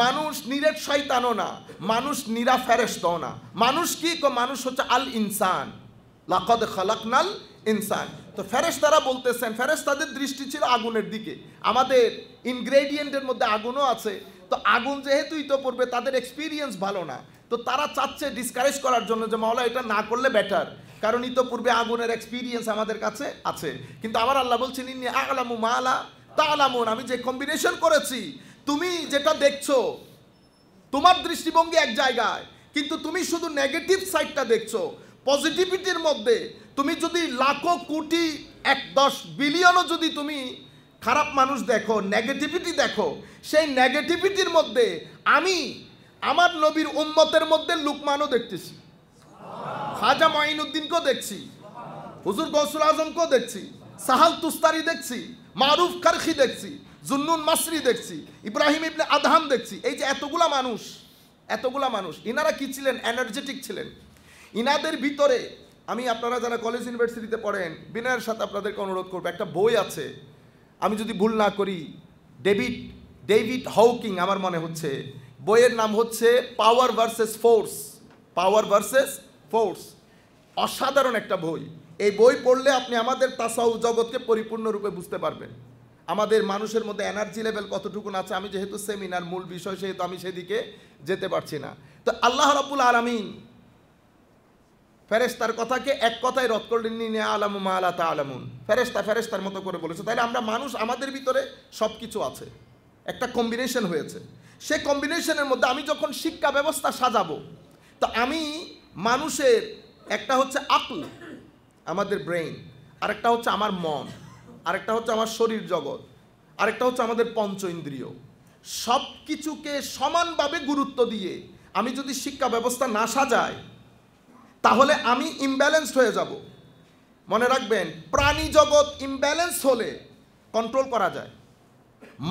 S1: মানুষ নিরেট শয়তানও না, মানুষ নিরা ফেরেশতাও না। মানুষ কি? মানুষ হচ্ছে আল ইনসান, লাকাদ খালাকনাল ইনসান। তো ফেরেশতারা বলতেছেন, ফেরেশতাদের দৃষ্টি ছিল আগুনের দিকে, আমাদের ইনগ্রেডিয়েন্টের মধ্যে আগুনও আছে। তো আগুন যেহেতু ইতোপূর্বে তাদের এক্সপিরিয়েন্স ভালো না, তো তারা চাচ্ছে ডিসকারেজ করার জন্য যে মাওলা এটা না করলে বেটার, কারণ ইতোপূর্বে আগুনের এক্সপিরিয়েন্স আমাদের কাছে আছে। কিন্তু আমার আল্লাহ বলছেন ইন্নী আ'লামু মা লা তা'লামুন, আমি যে কম্বিনেশন করেছি, তুমি যেটা দেখছো তোমার দৃষ্টিভঙ্গি এক জায়গায়, কিন্তু তুমি শুধু নেগেটিভ সাইডটা দেখছো। পজিটিভিটির মধ্যে তুমি যদি লাখো কোটি 1-10 বিলিয়নও যদি তুমি খারাপ মানুষ দেখো, নেগেটিভিটি দেখো, সেই নেগেটিভিটির মধ্যে আমি আমার নবীর উম্মতের মধ্যে লুকমানও দেখতেছি, খাজা মাইনুদ্দিনকেও দেখছি, হুজুর গৌসুল আজমকেও দেখছি, সাহাল তুস্তারি দেখছি, মারুফ কারখি দেখছি, জুন্নুন মাসরি দেখছি, ইব্রাহিম ইবনে আদহাম দেখছি। এই যে এতগুলা মানুষ, ইনারা কি ছিলেন? এনার্জেটিক ছিলেন। ইনাদের ভিতরে আমি, আপনারা যারা কলেজ ইউনিভার্সিটিতে পড়েন, বিনয়ের সাথে আপনাদেরকে অনুরোধ করবো, একটা বই আছে, আমি যদি ভুল না করি, ডেভিড হকিং আমার মনে হচ্ছে, বইয়ের নাম হচ্ছে পাওয়ার ভার্সেস ফোর্স। অসাধারণ একটা বই। এই বই পড়লে আপনি আমাদের তাসাউফ জগৎকে পরিপূর্ণরূপে বুঝতে পারবেন, আমাদের মানুষের মধ্যে এনার্জি লেভেল কতটুকু আছে। আমি যেহেতু সেমিনার মূল বিষয়, সেহেতু আমি সেদিকে যেতে পারছি না। তো আল্লাহ রাব্বুল আলামিন ফেরেশতার কথাকে এক কথায় রদ করলেন, ইন্নী আ'লামু মা লা তা'লামুন, ফেরেশতার মতো করে বলেছে। তাহলে আমরা মানুষ, আমাদের ভিতরে সব কিছু আছে, একটা কম্বিনেশন হয়েছে। সে কম্বিনেশনের মধ্যে আমি যখন শিক্ষা ব্যবস্থা সাজাবো, তো আমি মানুষের একটা হচ্ছে আকল, আমাদের ব্রেইন, আরেকটা হচ্ছে আমার মন, আরেকটা হচ্ছে আমার শরীর জগৎ, আরেকটা হচ্ছে আমাদের পঞ্চ ইন্দ্রিয়, সব কিছুকে সমানভাবে গুরুত্ব দিয়ে আমি যদি শিক্ষা ব্যবস্থা না সাজাই, তাহলে আমি ইমব্যালেন্সড হয়ে যাব। মনে রাখবেন, প্রাণী জগৎ ইমব্যালেন্স হলে কন্ট্রোল করা যায়,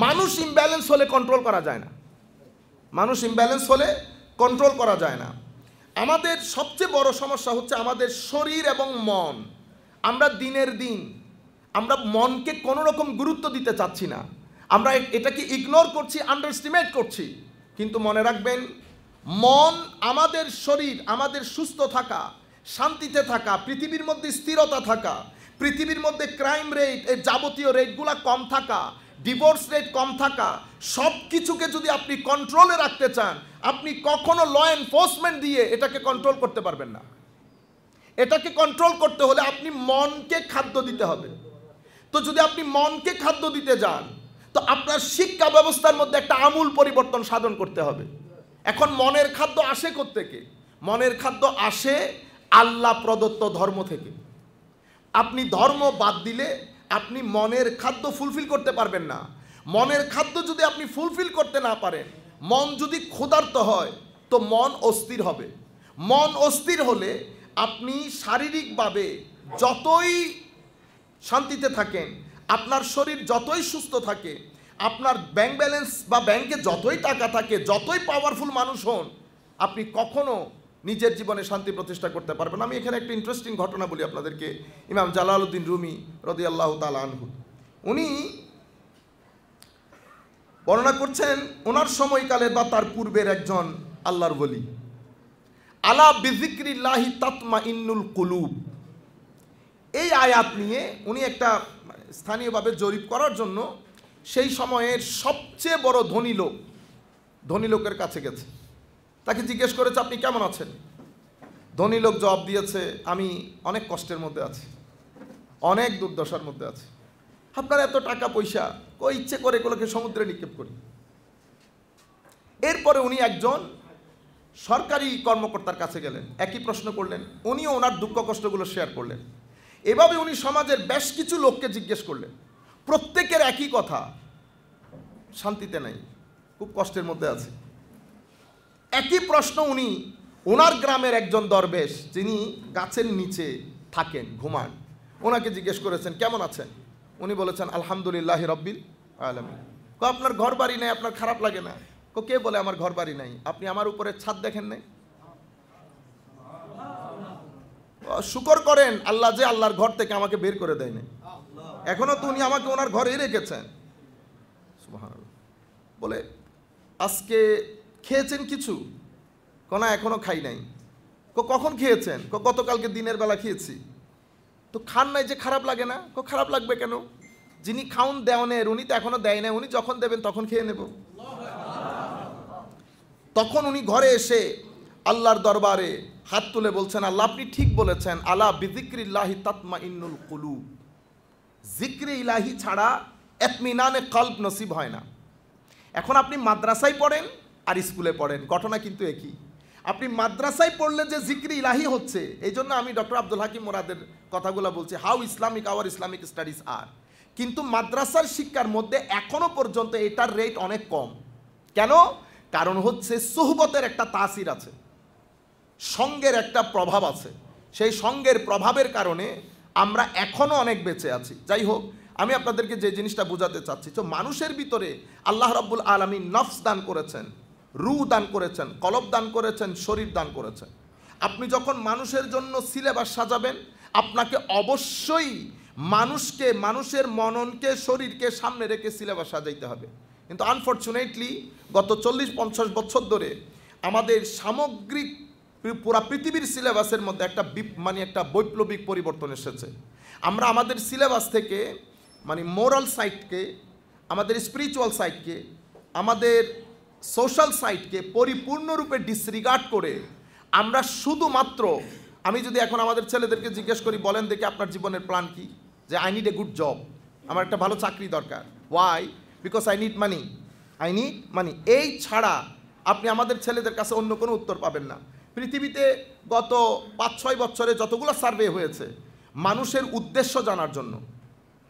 S1: মানুষ ইমব্যালেন্স হলে কন্ট্রোল করা যায় না। আমাদের সবচেয়ে বড় সমস্যা হচ্ছে আমাদের শরীর এবং মন। আমরা দিনের দিন আমরা মনকে কোনো রকম গুরুত্ব দিতে চাচ্ছি না, আমরা এটাকে ইগনোর করছি, আন্ডারএস্টিমেট করছি। কিন্তু মনে রাখবেন, মন, আমাদের শরীর, আমাদের সুস্থ থাকা, শান্তিতে থাকা, পৃথিবীর মধ্যে স্থিরতা থাকা, পৃথিবীর মধ্যে ক্রাইম রেট, এর যাবতীয় রেটগুলো কম থাকা, ডিভোর্স রেট কম থাকা, সব কিছুকে যদি আপনি কন্ট্রোলে রাখতে চান, আপনি কখনো ল এনফোর্সমেন্ট দিয়ে এটাকে কন্ট্রোল করতে পারবেন না। এটাকে কন্ট্রোল করতে হলে আপনি মনকে খাদ্য দিতে হবে। তো যদি আপনি মনকে খাদ্য দিতে যান, তো আপনার শিক্ষা ব্যবস্থার মধ্যে একটা আমূল পরিবর্তন সাধন করতে হবে। এখন মনের খাদ্য আসে কোত্থেকে? মনের খাদ্য আসে আল্লাহ প্রদত্ত ধর্ম থেকে। আপনি ধর্ম বাদ দিলে আপনি মনের খাদ্য ফুলফিল করতে পারবেন না। মনের খাদ্য যদি আপনি ফুলফিল করতে না পারেন, মন যদি ক্ষুধার্ত হয়, তো মন অস্থির হবে। মন অস্থির হলে আপনি শারীরিকভাবে যতই শান্তিতে থাকেন, আপনার শরীর যতই সুস্থ থাকে, আপনার ব্যাংক ব্যালেন্স বা ব্যাংকে যতই টাকা থাকে, যতই পাওয়ারফুল মানুষ হন, আপনি কখনো নিজের জীবনে শান্তি প্রতিষ্ঠা করতে পারবেন। আমি এখানে একটা ইন্টারেস্টিং ঘটনা বলি আপনাদেরকে। ইমাম জালালউদ্দিন রুমি রাদিয়াল্লাহু তাআলা আনহু, উনি বর্ণনা করছেন ওনার সময়কালে বা তার পূর্বের একজন আল্লাহর ওলি, আলা বিযিকরিল্লাহি তাতমাইন্নুল কুলুব, এই আয়াত নিয়ে উনি একটা স্থানীয়ভাবে জরিপ করার জন্য সেই সময়ের সবচেয়ে বড় ধনী লোকের কাছে গেছে। তাকে জিজ্ঞেস করেছে, আপনি কেমন আছেন? ধনী লোক জবাব দিয়েছে, আমি অনেক কষ্টের মধ্যে আছি, অনেক দুর্দশার মধ্যে আছি। আপনার এত টাকা পয়সা, কই ইচ্ছে করে এগুলোকে সমুদ্রে নিক্ষেপ করি। এরপরে উনি একজন সরকারি কর্মকর্তার কাছে গেলেন, একই প্রশ্ন করলেন, উনিও ওনার দুঃখ কষ্টগুলো শেয়ার করলেন। এভাবে উনি সমাজের বেশ কিছু লোককে জিজ্ঞেস করলেন, প্রত্যেকের একই কথা, শান্তিতে নাই, খুব কষ্টের মধ্যে আছে। একই প্রশ্ন উনি ওনার গ্রামের একজন দরবেশ, যিনি গাছের নিচে থাকেন, ঘুমান, ওনাকে জিজ্ঞেস করেছেন, কেমন আছেন? উনি বলেছেন, আলহামদুলিল্লাহি রাব্বিল আলামিন। আপনার ঘর বাড়ি নাই, আপনার খারাপ লাগে না? কে বলে আমার ঘর বাড়ি নাই? আপনি আমার উপরে ছাদ দেখেন নাই? শুকর করেন আল্লাহ যে আল্লাহর ঘর থেকে আমাকে বের করে দেয় নাই, এখনো তো উনি আমাকে ওনার ঘরে রেখেছেন। সুবহানাল্লাহ। বলে, আজকে খেয়েছেন কিছু? না, এখনো খাই নাই। কখন খেয়েছেন? গতকালকে দিনের বেলা খেয়েছি। তো খান নাই যে খারাপ লাগে না? খারাপ লাগবে কেন? যিনি খাউন দেওয়ানের, উনি তো এখনো দেয় না, উনি যখন দেবেন তখন খেয়ে নেব। তখন উনি ঘরে এসে আল্লাহর দরবারে হাত তুলে বলছেন, আল্লাহ আপনি ঠিক বলেছেন, আলা বিযিকরিল্লাহি তাতমাইন্নুল কুলুব, জিক্রে ইলাহি ছাড়া ইতমিনানে কলব নসিব হয় না। এখন আপনি মাদ্রাসায় পড়েন আর স্কুলে পড়েন, ঘটনা কিন্তু একই। আপনি মাদ্রাসায় পড়লে যে জিক্রে ইলাহি হচ্ছে, এই জন্য আমি ডক্টর আব্দুল হাকিম মুরাদের কথাগুলো বলছি, how Islamic our Islamic studies are. কিন্তু মাদ্রাসার শিক্ষার মধ্যে এখনো পর্যন্ত এটার রেট অনেক কম। কেন? কারণ হচ্ছে সুহবতের একটা তাসির আছে, সঙ্গের একটা প্রভাব আছে। সেই সঙ্গের প্রভাবের কারণে আমরা এখনো অনেক বেঁচে আছি। যাই হোক, আমি আপনাদেরকে যে জিনিসটা বোঝাতে চাচ্ছি, তো মানুষের ভিতরে আল্লাহ রাব্বুল আলামিন নফস দান করেছেন, রূহ দান করেছেন, কলব দান করেছেন, শরীর দান করেছেন। আপনি যখন মানুষের জন্য সিলেবাস সাজাবেন, আপনাকে অবশ্যই মানুষের মননকে, শরীরকে সামনে রেখে সিলেবাস সাজাইতে হবে। কিন্তু আনফর্চুনেটলি গত 40-50 বছর ধরে আমাদের সামগ্রিক পুরা পৃথিবীর সিলেবাসের মধ্যে একটা বৈপ্লবিক পরিবর্তন এসেছে। আমরা আমাদের সিলেবাস থেকে মোরাল সাইডকে, আমাদের স্পিরিচুয়াল সাইডকে, আমাদের সোশ্যাল সাইডকে পরিপূর্ণরূপে ডিসরিগার্ড করে আমরা শুধুমাত্র, আমি যদি এখন আমাদের ছেলেদেরকে জিজ্ঞেস করি, বলেন দেখি আপনার জীবনের প্ল্যান কি? যে I need a good job, আমার একটা ভালো চাকরি দরকার। Why? Because I need money. এই ছাড়া আপনি আমাদের ছেলেদের কাছে অন্য কোনো উত্তর পাবেন না। পৃথিবীতে গত 5-6 বছরে যতগুলো সার্ভে হয়েছে মানুষের উদ্দেশ্য জানার জন্য,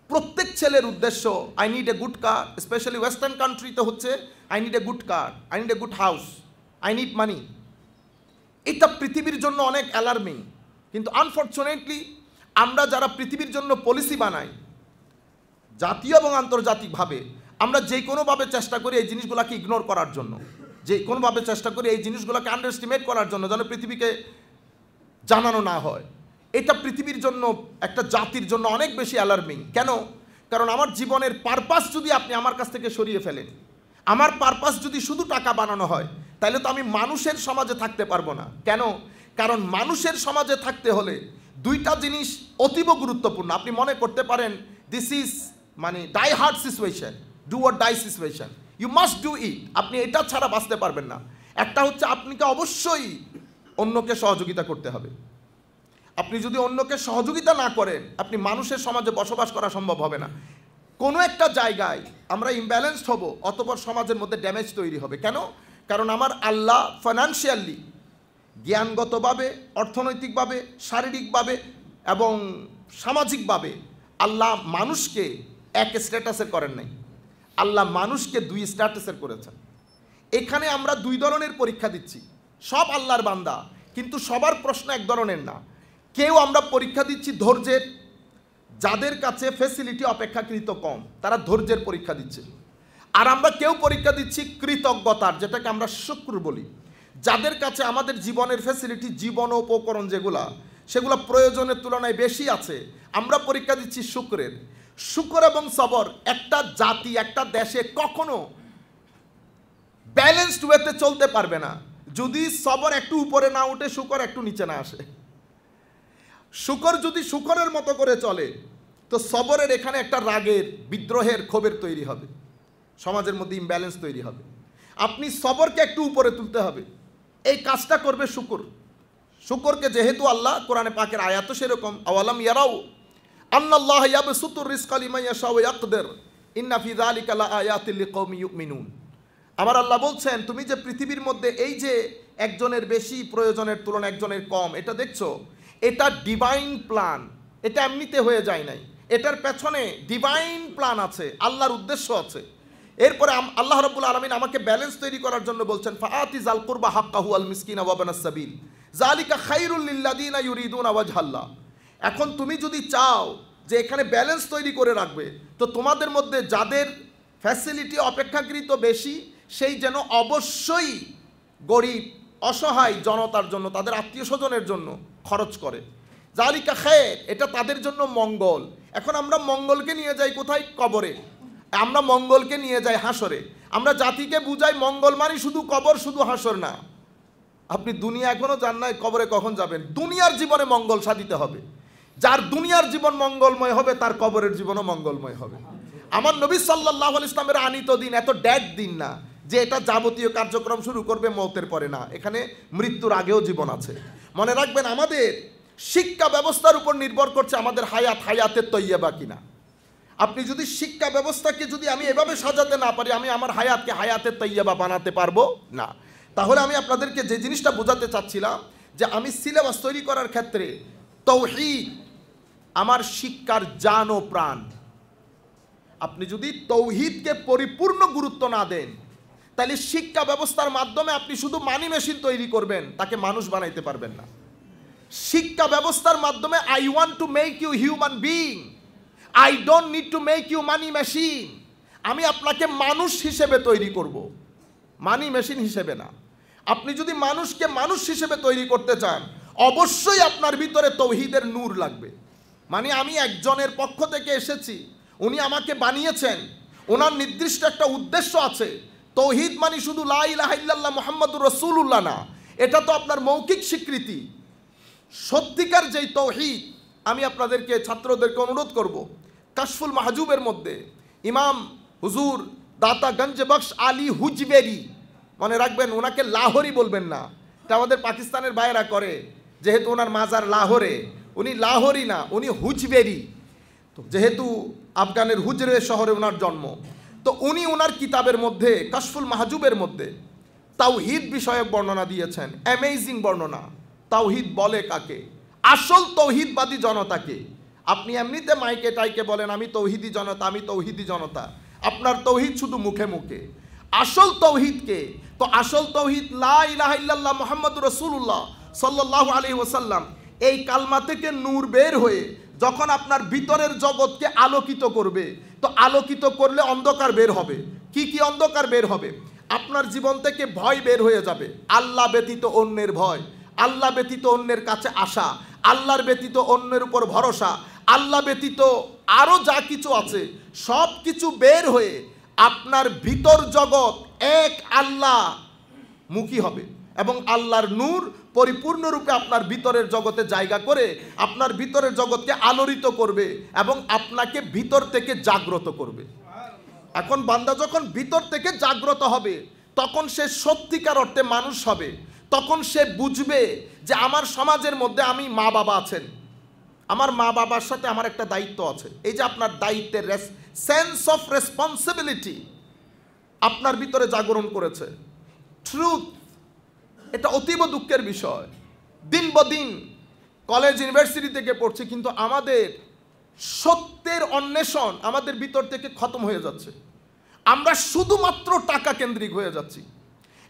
S1: প্রত্যেক ছেলের উদ্দেশ্য I need a good car, specially western কান্ট্রিতে হচ্ছে I need a good car, I need a good house, I need মানি। এটা পৃথিবীর জন্য অনেক অ্যালার্মিং। কিন্তু আনফর্চুনেটলি আমরা যারা পৃথিবীর জন্য পলিসি বানাই, জাতীয় এবং আন্তর্জাতিকভাবে, আমরা যে কোনোভাবে চেষ্টা করি এই জিনিসগুলোকে ইগনোর করার জন্য, যে কোনোভাবে চেষ্টা করি এই জিনিসগুলোকে আন্ডারএস্টিমেট করার জন্য, যেন পৃথিবীকে জানানো না হয়। এটা পৃথিবীর জন্য, একটা জাতির জন্য অনেক বেশি অ্যালার্মিং। কেন? কারণ আমার জীবনের পারপাস যদি আপনি আমার কাছ থেকে সরিয়ে ফেলেন, আমার পারপাস যদি শুধু টাকা বানানো হয়, তাহলে তো আমি মানুষের সমাজে থাকতে পারবো না। কেন? কারণ মানুষের সমাজে থাকতে হলে দুইটা জিনিস অতীব গুরুত্বপূর্ণ। আপনি মনে করতে পারেন this is die hard situation, do or die situation, you must do it. আপনি এটা ছাড়া বাঁচতে পারবেন না। একটা হচ্ছে আপনাকে অবশ্যই অন্যকে সহযোগিতা করতে হবে। আপনি যদি অন্যকে সহযোগিতা না করেন, আপনি মানুষের সমাজে বসবাস করা সম্ভব হবে না। কোনো একটা জায়গায় আমরা ইমব্যালেন্সড হব, অতঃপর সমাজের মধ্যে ড্যামেজ তৈরি হবে। কেন? কারণ আমার আল্লাহ ফাইন্যান্সিয়ালি, জ্ঞানগতভাবে, অর্থনৈতিকভাবে, শারীরিকভাবে এবং সামাজিকভাবে আল্লাহ মানুষকে এক স্ট্যাটাসের করেন নাই, আল্লাহ মানুষকে 2 স্ট্যাটাসের করেছেন। এখানে আমরা 2 ধরনের পরীক্ষা দিচ্ছি, সব আল্লাহর বান্দা, কিন্তু সবার প্রশ্ন এক ধরনের না। কেউ আমরা পরীক্ষা দিচ্ছি ধৈর্যের, যাদের কাছে ফ্যাসিলিটি অপেক্ষাকৃত কম, তারা ধৈর্যের পরীক্ষা দিচ্ছে। আর আমরা কেউ পরীক্ষা দিচ্ছি কৃতজ্ঞতার, যেটাকে আমরা শুকর বলি। যাদের কাছে আমাদের জীবনের ফ্যাসিলিটি, জীবন উপকরণ যেগুলা, সেগুলো প্রয়োজনের তুলনায় বেশি আছে, আমরা পরীক্ষা দিচ্ছি শুকরের। শুকর এবং সবর একটা জাতি, একটা দেশে কখনো ব্যালেন্সড ওয়েতে চলতে পারবে না যদি সবর একটু উপরে না উঠে, শুকর একটু নিচে না আসে। শুকর যদি শুকরের মতো করে চলে, তো সবরের এখানে একটা রাগের, বিদ্রোহের, ক্ষোভের তৈরি হবে, সমাজের মধ্যে ইমব্যালেন্স তৈরি হবে। আপনি সবরকে একটু উপরে তুলতে হবে, এই কাজটা করবে শুকর। শুকরকে যেহেতু আল্লাহ কোরআনে পাকের আয়াত সেরকম, আওয়ালাম ইয়ারাউ আন্নাল্লাহ ইয়াবসুতুর রিজকা লিমান ইয়াশাউ ওয়া ইয়াকদির ইন্না ফি যালিকা লাআয়াতিন লিকওমি ইউমিনুন। আমার আল্লাহ বলছেন, তুমি যে পৃথিবীর মধ্যে এই যে একজনের বেশি প্রয়োজনের তুলনায় একজনের কম, এটা দেখছো, এটা ডিভাইন প্ল্যান, এটা এমনিতে হয়ে যায় নাই, এটার পেছনে ডিভাইন প্ল্যান আছে, আল্লাহর উদ্দেশ্য আছে। এরপরে আল্লাহ রাব্বুল আলামিন আমাকে ব্যালেন্স তৈরি করার জন্য বলছেন, ফাআতি যাল কুরবা হাক্কাহু আল মিসকিনা ওয়া ইবনাস সাবিল যালিকা খায়রুল লিল্লাযিনা ইউরিদুনা ওয়াজহাল্লাহ। এখন তুমি যদি চাও যে এখানে ব্যালেন্স তৈরি করে রাখবে, তো তোমাদের মধ্যে যাদের ফ্যাসিলিটি অপেক্ষাকৃত বেশি, সেই যেন অবশ্যই গরিব অসহায় জনতার জন্য, তাদের আত্মীয় স্বজনের জন্য খরচ করে। যালিকা খায়র, এটা তাদের জন্য মঙ্গল। এখন আমরা মঙ্গলকে নিয়ে যাই কোথায়? কবরে। আমরা মঙ্গলকে নিয়ে যাই হাসরে। আমরা জাতিকে বুঝাই মঙ্গল মানে শুধু কবর, শুধু হাসর না। আপনি দুনিয়া এখনো জান নাই, কবরে কখন যাবেন? দুনিয়ার জীবনে মঙ্গল সাধিতে হবে। যার দুনিয়ার জীবন মঙ্গলময় হবে, তার কবরের জীবনও মঙ্গলময় হবে। আমার নবী সাল্লাল্লাহু আলাইহি ইসলামের আনিত দিন এত ড্যাড দিন না যে এটা যাবতীয় কার্যক্রম শুরু করবে মওতের পরে, না, এখানে মৃত্যুর আগেও জীবন আছে। মনে রাখবেন, আমাদের শিক্ষা ব্যবস্থার উপর নির্ভর করছে আমাদের হায়াতের তৈয়বা কিনা। আপনি যদি শিক্ষা ব্যবস্থাকে যদি আমি এভাবে সাজাতে না পারি, আমি আমার হায়াতকে হায়াতের তৈয়বা বানাতে পারবো না। তাহলে আমি আপনাদেরকে যে জিনিসটা বোঝাতে চাচ্ছিলাম, যে আমি সিলেবাস তৈরি করার ক্ষেত্রে তাওহীদ আমার শিক্ষার জান ও প্রাণ। আপনি যদি তাওহীদকে পরিপূর্ণ গুরুত্ব না দেন, তাহলে শিক্ষা ব্যবস্থার মাধ্যমে আপনি শুধু মানি মেশিন তৈরি করবেন, তাকে মানুষ বানাইতে পারবেন না। শিক্ষা ব্যবস্থার মাধ্যমে I want to make you human being, I don't need to make you money machine. আমি আপনাকে মানুষ হিসেবে তৈরি করব, মানি মেশিন হিসেবে না। আপনি যদি মানুষকে মানুষ হিসেবে তৈরি করতে চান, অবশ্যই আপনার ভিতরে তাওহীদের নূর লাগবে। মানে আমি একজনের পক্ষ থেকে এসেছি, উনি আমাকে বানিয়েছেন, ওনার নির্দিষ্ট একটা উদ্দেশ্য আছে। তাওহীদ মানে শুধু লা ইলাহা ইল্লাল্লাহ মুহাম্মাদুর রাসূলুল্লাহ না, এটা তো আপনার মৌখিক স্বীকৃতি। সত্যিকার যেই তাওহীদ, আমি আপনাদেরকে ছাত্রদেরকে অনুরোধ করব, কাশফুল মাহজুবের মধ্যে ইমাম হুজুর দাতা গঞ্জ বখশ আলী হুজবেরি, মনে রাখবেন ওনাকে লাহোরি বলবেন না, এটা আমাদের পাকিস্তানের ভাইয়েরা করে, যেহেতু ওনার মাজার লাহোরে, উনি লাহোরি না, উনি হুজবেরি। তো যেহেতু আফগানের হুজরে শহরে ওনার জন্ম, তো উনি ওনার কিতাবের মধ্যে কাশফুল মাহজুবের মধ্যে তাওহীদ বিষয়ক বর্ণনা দিয়েছেন, অ্যামেজিং বর্ণনা। তাওহীদ বলে কাকে? আসল তৌহিদবাদী জনতাকে। আপনি এমনিতে মাইকে টাইকে বলেন আমি তৌহিদি জনতা, আমি তৌহিদি জনতা, আপনার তৌহিদ শুধু মুখে মুখে। আসল তৌহিদকে, তো আসল তৌহিদ লা ইলাহা ইল্লাল্লাহ মুহাম্মাদুর রাসূলুল্লাহ সাল্লাল্লাহু আলাইহি ওয়াসাল্লাম, এই কালমা থেকে নূর বের হয়ে যখন আপনার ভিতরের জগৎকে আলোকিত করবে, তো আলোকিত করলে অন্ধকার বের হবে। কি কি অন্ধকার বের হবে? আপনার জীবন থেকে ভয় বের হয়ে যাবে, আল্লাহ ব্যতীত অন্যের ভয়, আল্লাহ ব্যতীত অন্যের কাছে আসা, আল্লাহর ব্যতীত অন্যের উপর ভরসা, আল্লাহ ব্যতীত আরও যা কিছু আছে সব কিছু বের হয়ে আপনার ভিতর জগৎ এক আল্লাহ মুখী হবে, এবং আল্লাহর নূর পরিপূর্ণরূপে আপনার ভিতরের জগতে জায়গা করে আপনার ভিতরের জগৎকে আলোড়িত করবে এবং আপনাকে ভিতর থেকে জাগ্রত করবে। এখন বান্দা যখন ভিতর থেকে জাগ্রত হবে, তখন সে সত্যিকার অর্থে মানুষ হবে। তখন সে বুঝবে যে আমার সমাজের মধ্যে আমি মা বাবা আছেন, আমার মা বাবার সাথে আমার একটা দায়িত্ব আছে। এই যে আপনার দায়িত্বের সেন্স অফ রেসপন্সিবিলিটি আপনার ভিতরে জাগরণ করেছে। ট্রুথ, এটা অতীব দুঃখের বিষয়। দিন বদিন কলেজ ইউনিভার্সিটি থেকে পড়ছি, কিন্তু আমাদের সত্যের অন্বেষণ আমাদের ভিতর থেকে খতম হয়ে যাচ্ছে। আমরা শুধুমাত্র টাকা কেন্দ্রিক হয়ে যাচ্ছি,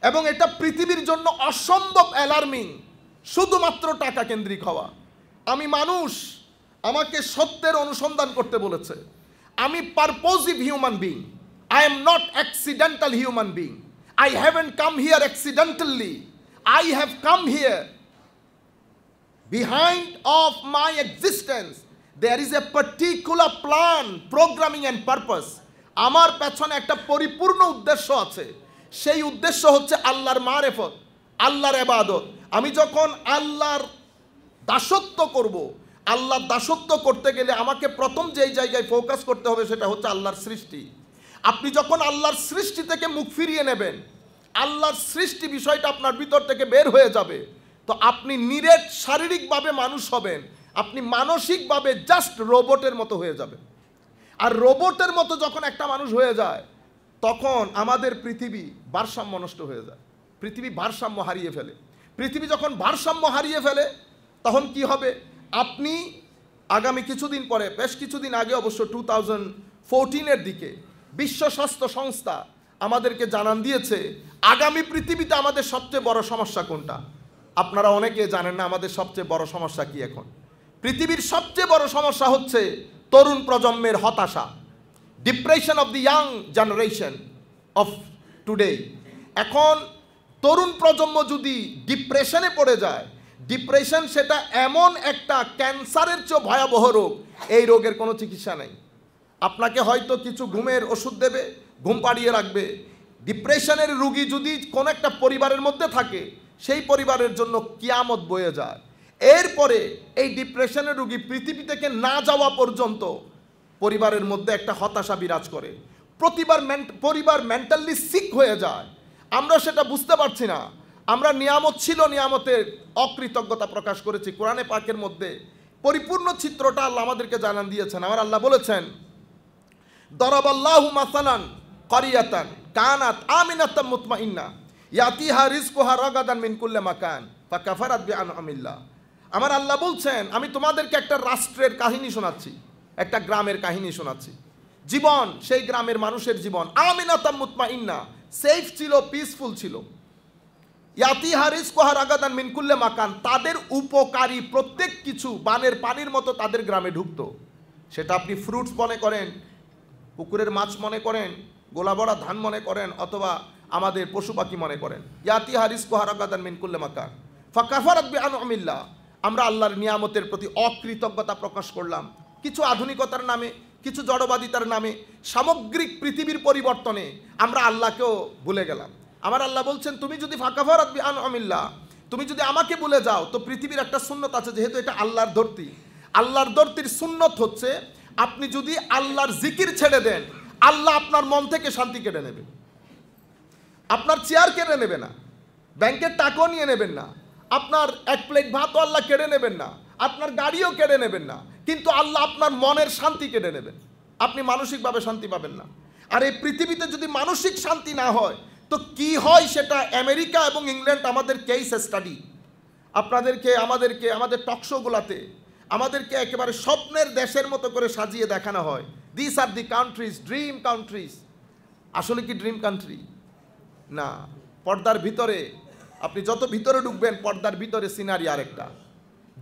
S1: এবং এটা পৃথিবীর জন্য অসম্ভব অ্যালার্মিং, শুধুমাত্র টাকা কেন্দ্রিক হওয়া। আমি মানুষ, আমাকে সত্যের অনুসন্ধান করতে বলেছে। আমি purposive human being, I am not accidental human being. I haven't come here accidentally. I have come here. Behind of my existence, there is a particular plan, programming and purpose. আমার পেছনে একটা পরিপূর্ণ উদ্দেশ্য আছে। সেই উদ্দেশ্য হচ্ছে আল্লাহর মারেফত, আল্লাহর ইবাদত। আমি যখন আল্লাহর দাসত্ব করব, আল্লাহর দাসত্ব করতে গেলে আমাকে প্রথম যেই জায়গায় ফোকাস করতে হবে সেটা হচ্ছে আল্লাহর সৃষ্টি। আপনি যখন আল্লাহর সৃষ্টি থেকে মুখ ফিরিয়ে নেবেন, আল্লাহর সৃষ্টি বিষয়টা আপনার ভিতর থেকে বের হয়ে যাবে, তো আপনি নিরেট শারীরিকভাবে মানুষ হবেন, আপনি মানসিকভাবে জাস্ট রোবটের মতো হয়ে যাবেন। আর রোবটের মতো যখন একটা মানুষ হয়ে যায়, তখন আমাদের পৃথিবী ভারসাম্য নষ্ট হয়ে যায়, পৃথিবী ভারসাম্য হারিয়ে ফেলে। পৃথিবী যখন ভারসাম্য হারিয়ে ফেলে তখন কি হবে? আপনি আগামী কিছুদিন পরে, বেশ কিছুদিন আগে অবশ্য 2014-এর দিকে বিশ্ব স্বাস্থ্য সংস্থা আমাদেরকে জানান দিয়েছে আগামী পৃথিবীতে আমাদের সবচেয়ে বড় সমস্যা কোনটা। আপনারা অনেকে জানেন না আমাদের সবচেয়ে বড় সমস্যা কি। এখন পৃথিবীর সবচেয়ে বড় সমস্যা হচ্ছে তরুণ প্রজন্মের হতাশা, depression of the young generation of today. এখন তরুণ প্রজন্ম যদি ডিপ্রেশনে পড়ে যায়, ডিপ্রেশন সেটা এমন একটা ক্যান্সারের চেয়ে ভয়াবহ রোগ, এই রোগের কোনো চিকিৎসা নেই। আপনাকে হয়তো কিছু ঘুমের ওষুধ দেবে, ঘুম পাড়িয়ে রাখবে। ডিপ্রেশনের রোগী যদি কোনো একটা পরিবারের মধ্যে থাকে, সেই পরিবারের জন্য কিয়ামত বয়ে যায়। এরপরে এই ডিপ্রেশনের রোগী পৃথিবী থেকে না যাওয়া পর্যন্ত পরিবারের মধ্যে একটা হতাশা বিরাজ করে, পরিবার মেন্টালি সিক হয়ে যায়। আমরা সেটা বুঝতে পারছি না। আমরা নিয়ামত ছিল, নিয়ামতের অকৃতজ্ঞতা প্রকাশ করেছি। কোরআনে পাকের মধ্যে পরিপূর্ণ চিত্রটা আল্লাহ আমাদেরকে জানান দিয়েছেন। আমার আল্লাহ বলেছেন, দরাবাল্লাহু মাসালান কারিয়াতান কানাত আমিনাতাম মুতমাইন্না ইয়াতিহা রিজকুহা রাগাদান মিন কুল্লি মাকান ফাকাফারাত বিআনআমিল্লাহ। আমার আল্লাহ বলছেন, আমি তোমাদেরকে একটা রাষ্ট্রের কাহিনী শোনাচ্ছি, একটা গ্রামের কাহিনী শোনাচ্ছি। জীবন, সেই গ্রামের মানুষের জীবন আমিনাতাম মুতমাইন্না, সেফ ছিল, পিসফুল ছিল। ইয়াতিহা রিজকুহা রাগাদান মিন কুল্লি মাকান, তাদের উপকারী প্রত্যেক কিছু বানের পানির মতো তাদের গ্রামে ঢুকতো। সেটা আপনি ফ্রুটস মনে করেন, পুকুরের মাছ মনে করেন, গোলাবড়া ধান মনে করেন, অথবা আমাদের পশু পাখি মনে করেন। ইয়াতিহা রিজকুহা রাগাদান মিন কুল্লি মাকান ফাকাফারাত বিআনআমিল্লাহ। আমরা আল্লাহর নিয়ামতের প্রতি অকৃতজ্ঞতা প্রকাশ করলাম, কিছু আধুনিকতার নামে, কিছু জড়বাদিতার নামে, সামগ্রিক পৃথিবীর পরিবর্তনে আমরা আল্লাহকেও ভুলে গেলাম। আমার আল্লাহ বলছেন, তুমি যদি ফাকাফারাত বিআনআমিল্লাহ, তুমি যদি আমাকে ভুলে যাও, তো পৃথিবীর একটা সুন্নত আছে, যেহেতু এটা আল্লাহর ধরতি, আল্লাহর ধরতির সুন্নত হচ্ছে আপনি যদি আল্লাহর জিকির ছেড়ে দেন, আল্লাহ আপনার মন থেকে শান্তি কেড়ে নেবে। আপনার চেয়ার কেড়ে নেবে না, ব্যাংকের টাকাও নিয়ে নেবেন না, আপনার এক প্লেট ভাতও আল্লাহ কেড়ে নেবেন না, আপনার গাড়িও কেড়ে নেবেন না, কিন্তু আল্লাহ আপনার মনের শান্তি কেড়ে নেবেন। আপনি মানসিকভাবে শান্তি পাবেন না। আর এই পৃথিবীতে যদি মানসিক শান্তি না হয়, তো কি হয় সেটা আমেরিকা এবং ইংল্যান্ড আমাদের কেস স্টাডি। আপনাদেরকে, আমাদের টকশোগুলাতে আমাদেরকে একেবারে স্বপ্নের দেশের মতো করে সাজিয়ে দেখানো হয়। This are the countries, dream countries. আসলে কি ড্রিম কান্ট্রি? না। পর্দার ভিতরে, আপনি যত ভিতরে ঢুকবেন, পর্দার ভিতরে সিনারি আরেকটা।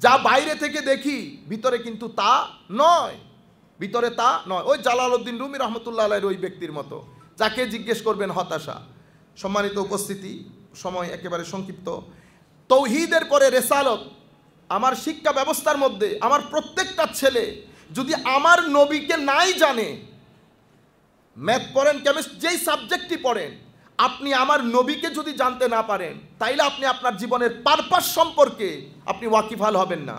S1: যা বাইরে থেকে দেখি, ভিতরে কিন্তু তা নয়, ভিতরে তা নয়। ওই জালালউদ্দিন রুমি রহমতুল্লাহ আলাইহির ওই ব্যক্তির মতো, যাকে জিজ্ঞেস করবেন হতাশা। সম্মানিত উপস্থিতি, সময় একেবারে সংক্ষিপ্ত। তৌহিদের পরে রেসালত। আমার শিক্ষা ব্যবস্থার মধ্যে আমার প্রত্যেকটা ছেলে যদি আমার নবীকে নাই জানে, ম্যাথ পড়েন, কেমিস্ট্রি, যেই সাবজেক্টই পড়েন, আপনি আমার নবীকে যদি জানতে না পারেন, তাইলে আপনি আপনার জীবনের পারপাস সম্পর্কে আপনি ওয়াকিফাল হবেন না।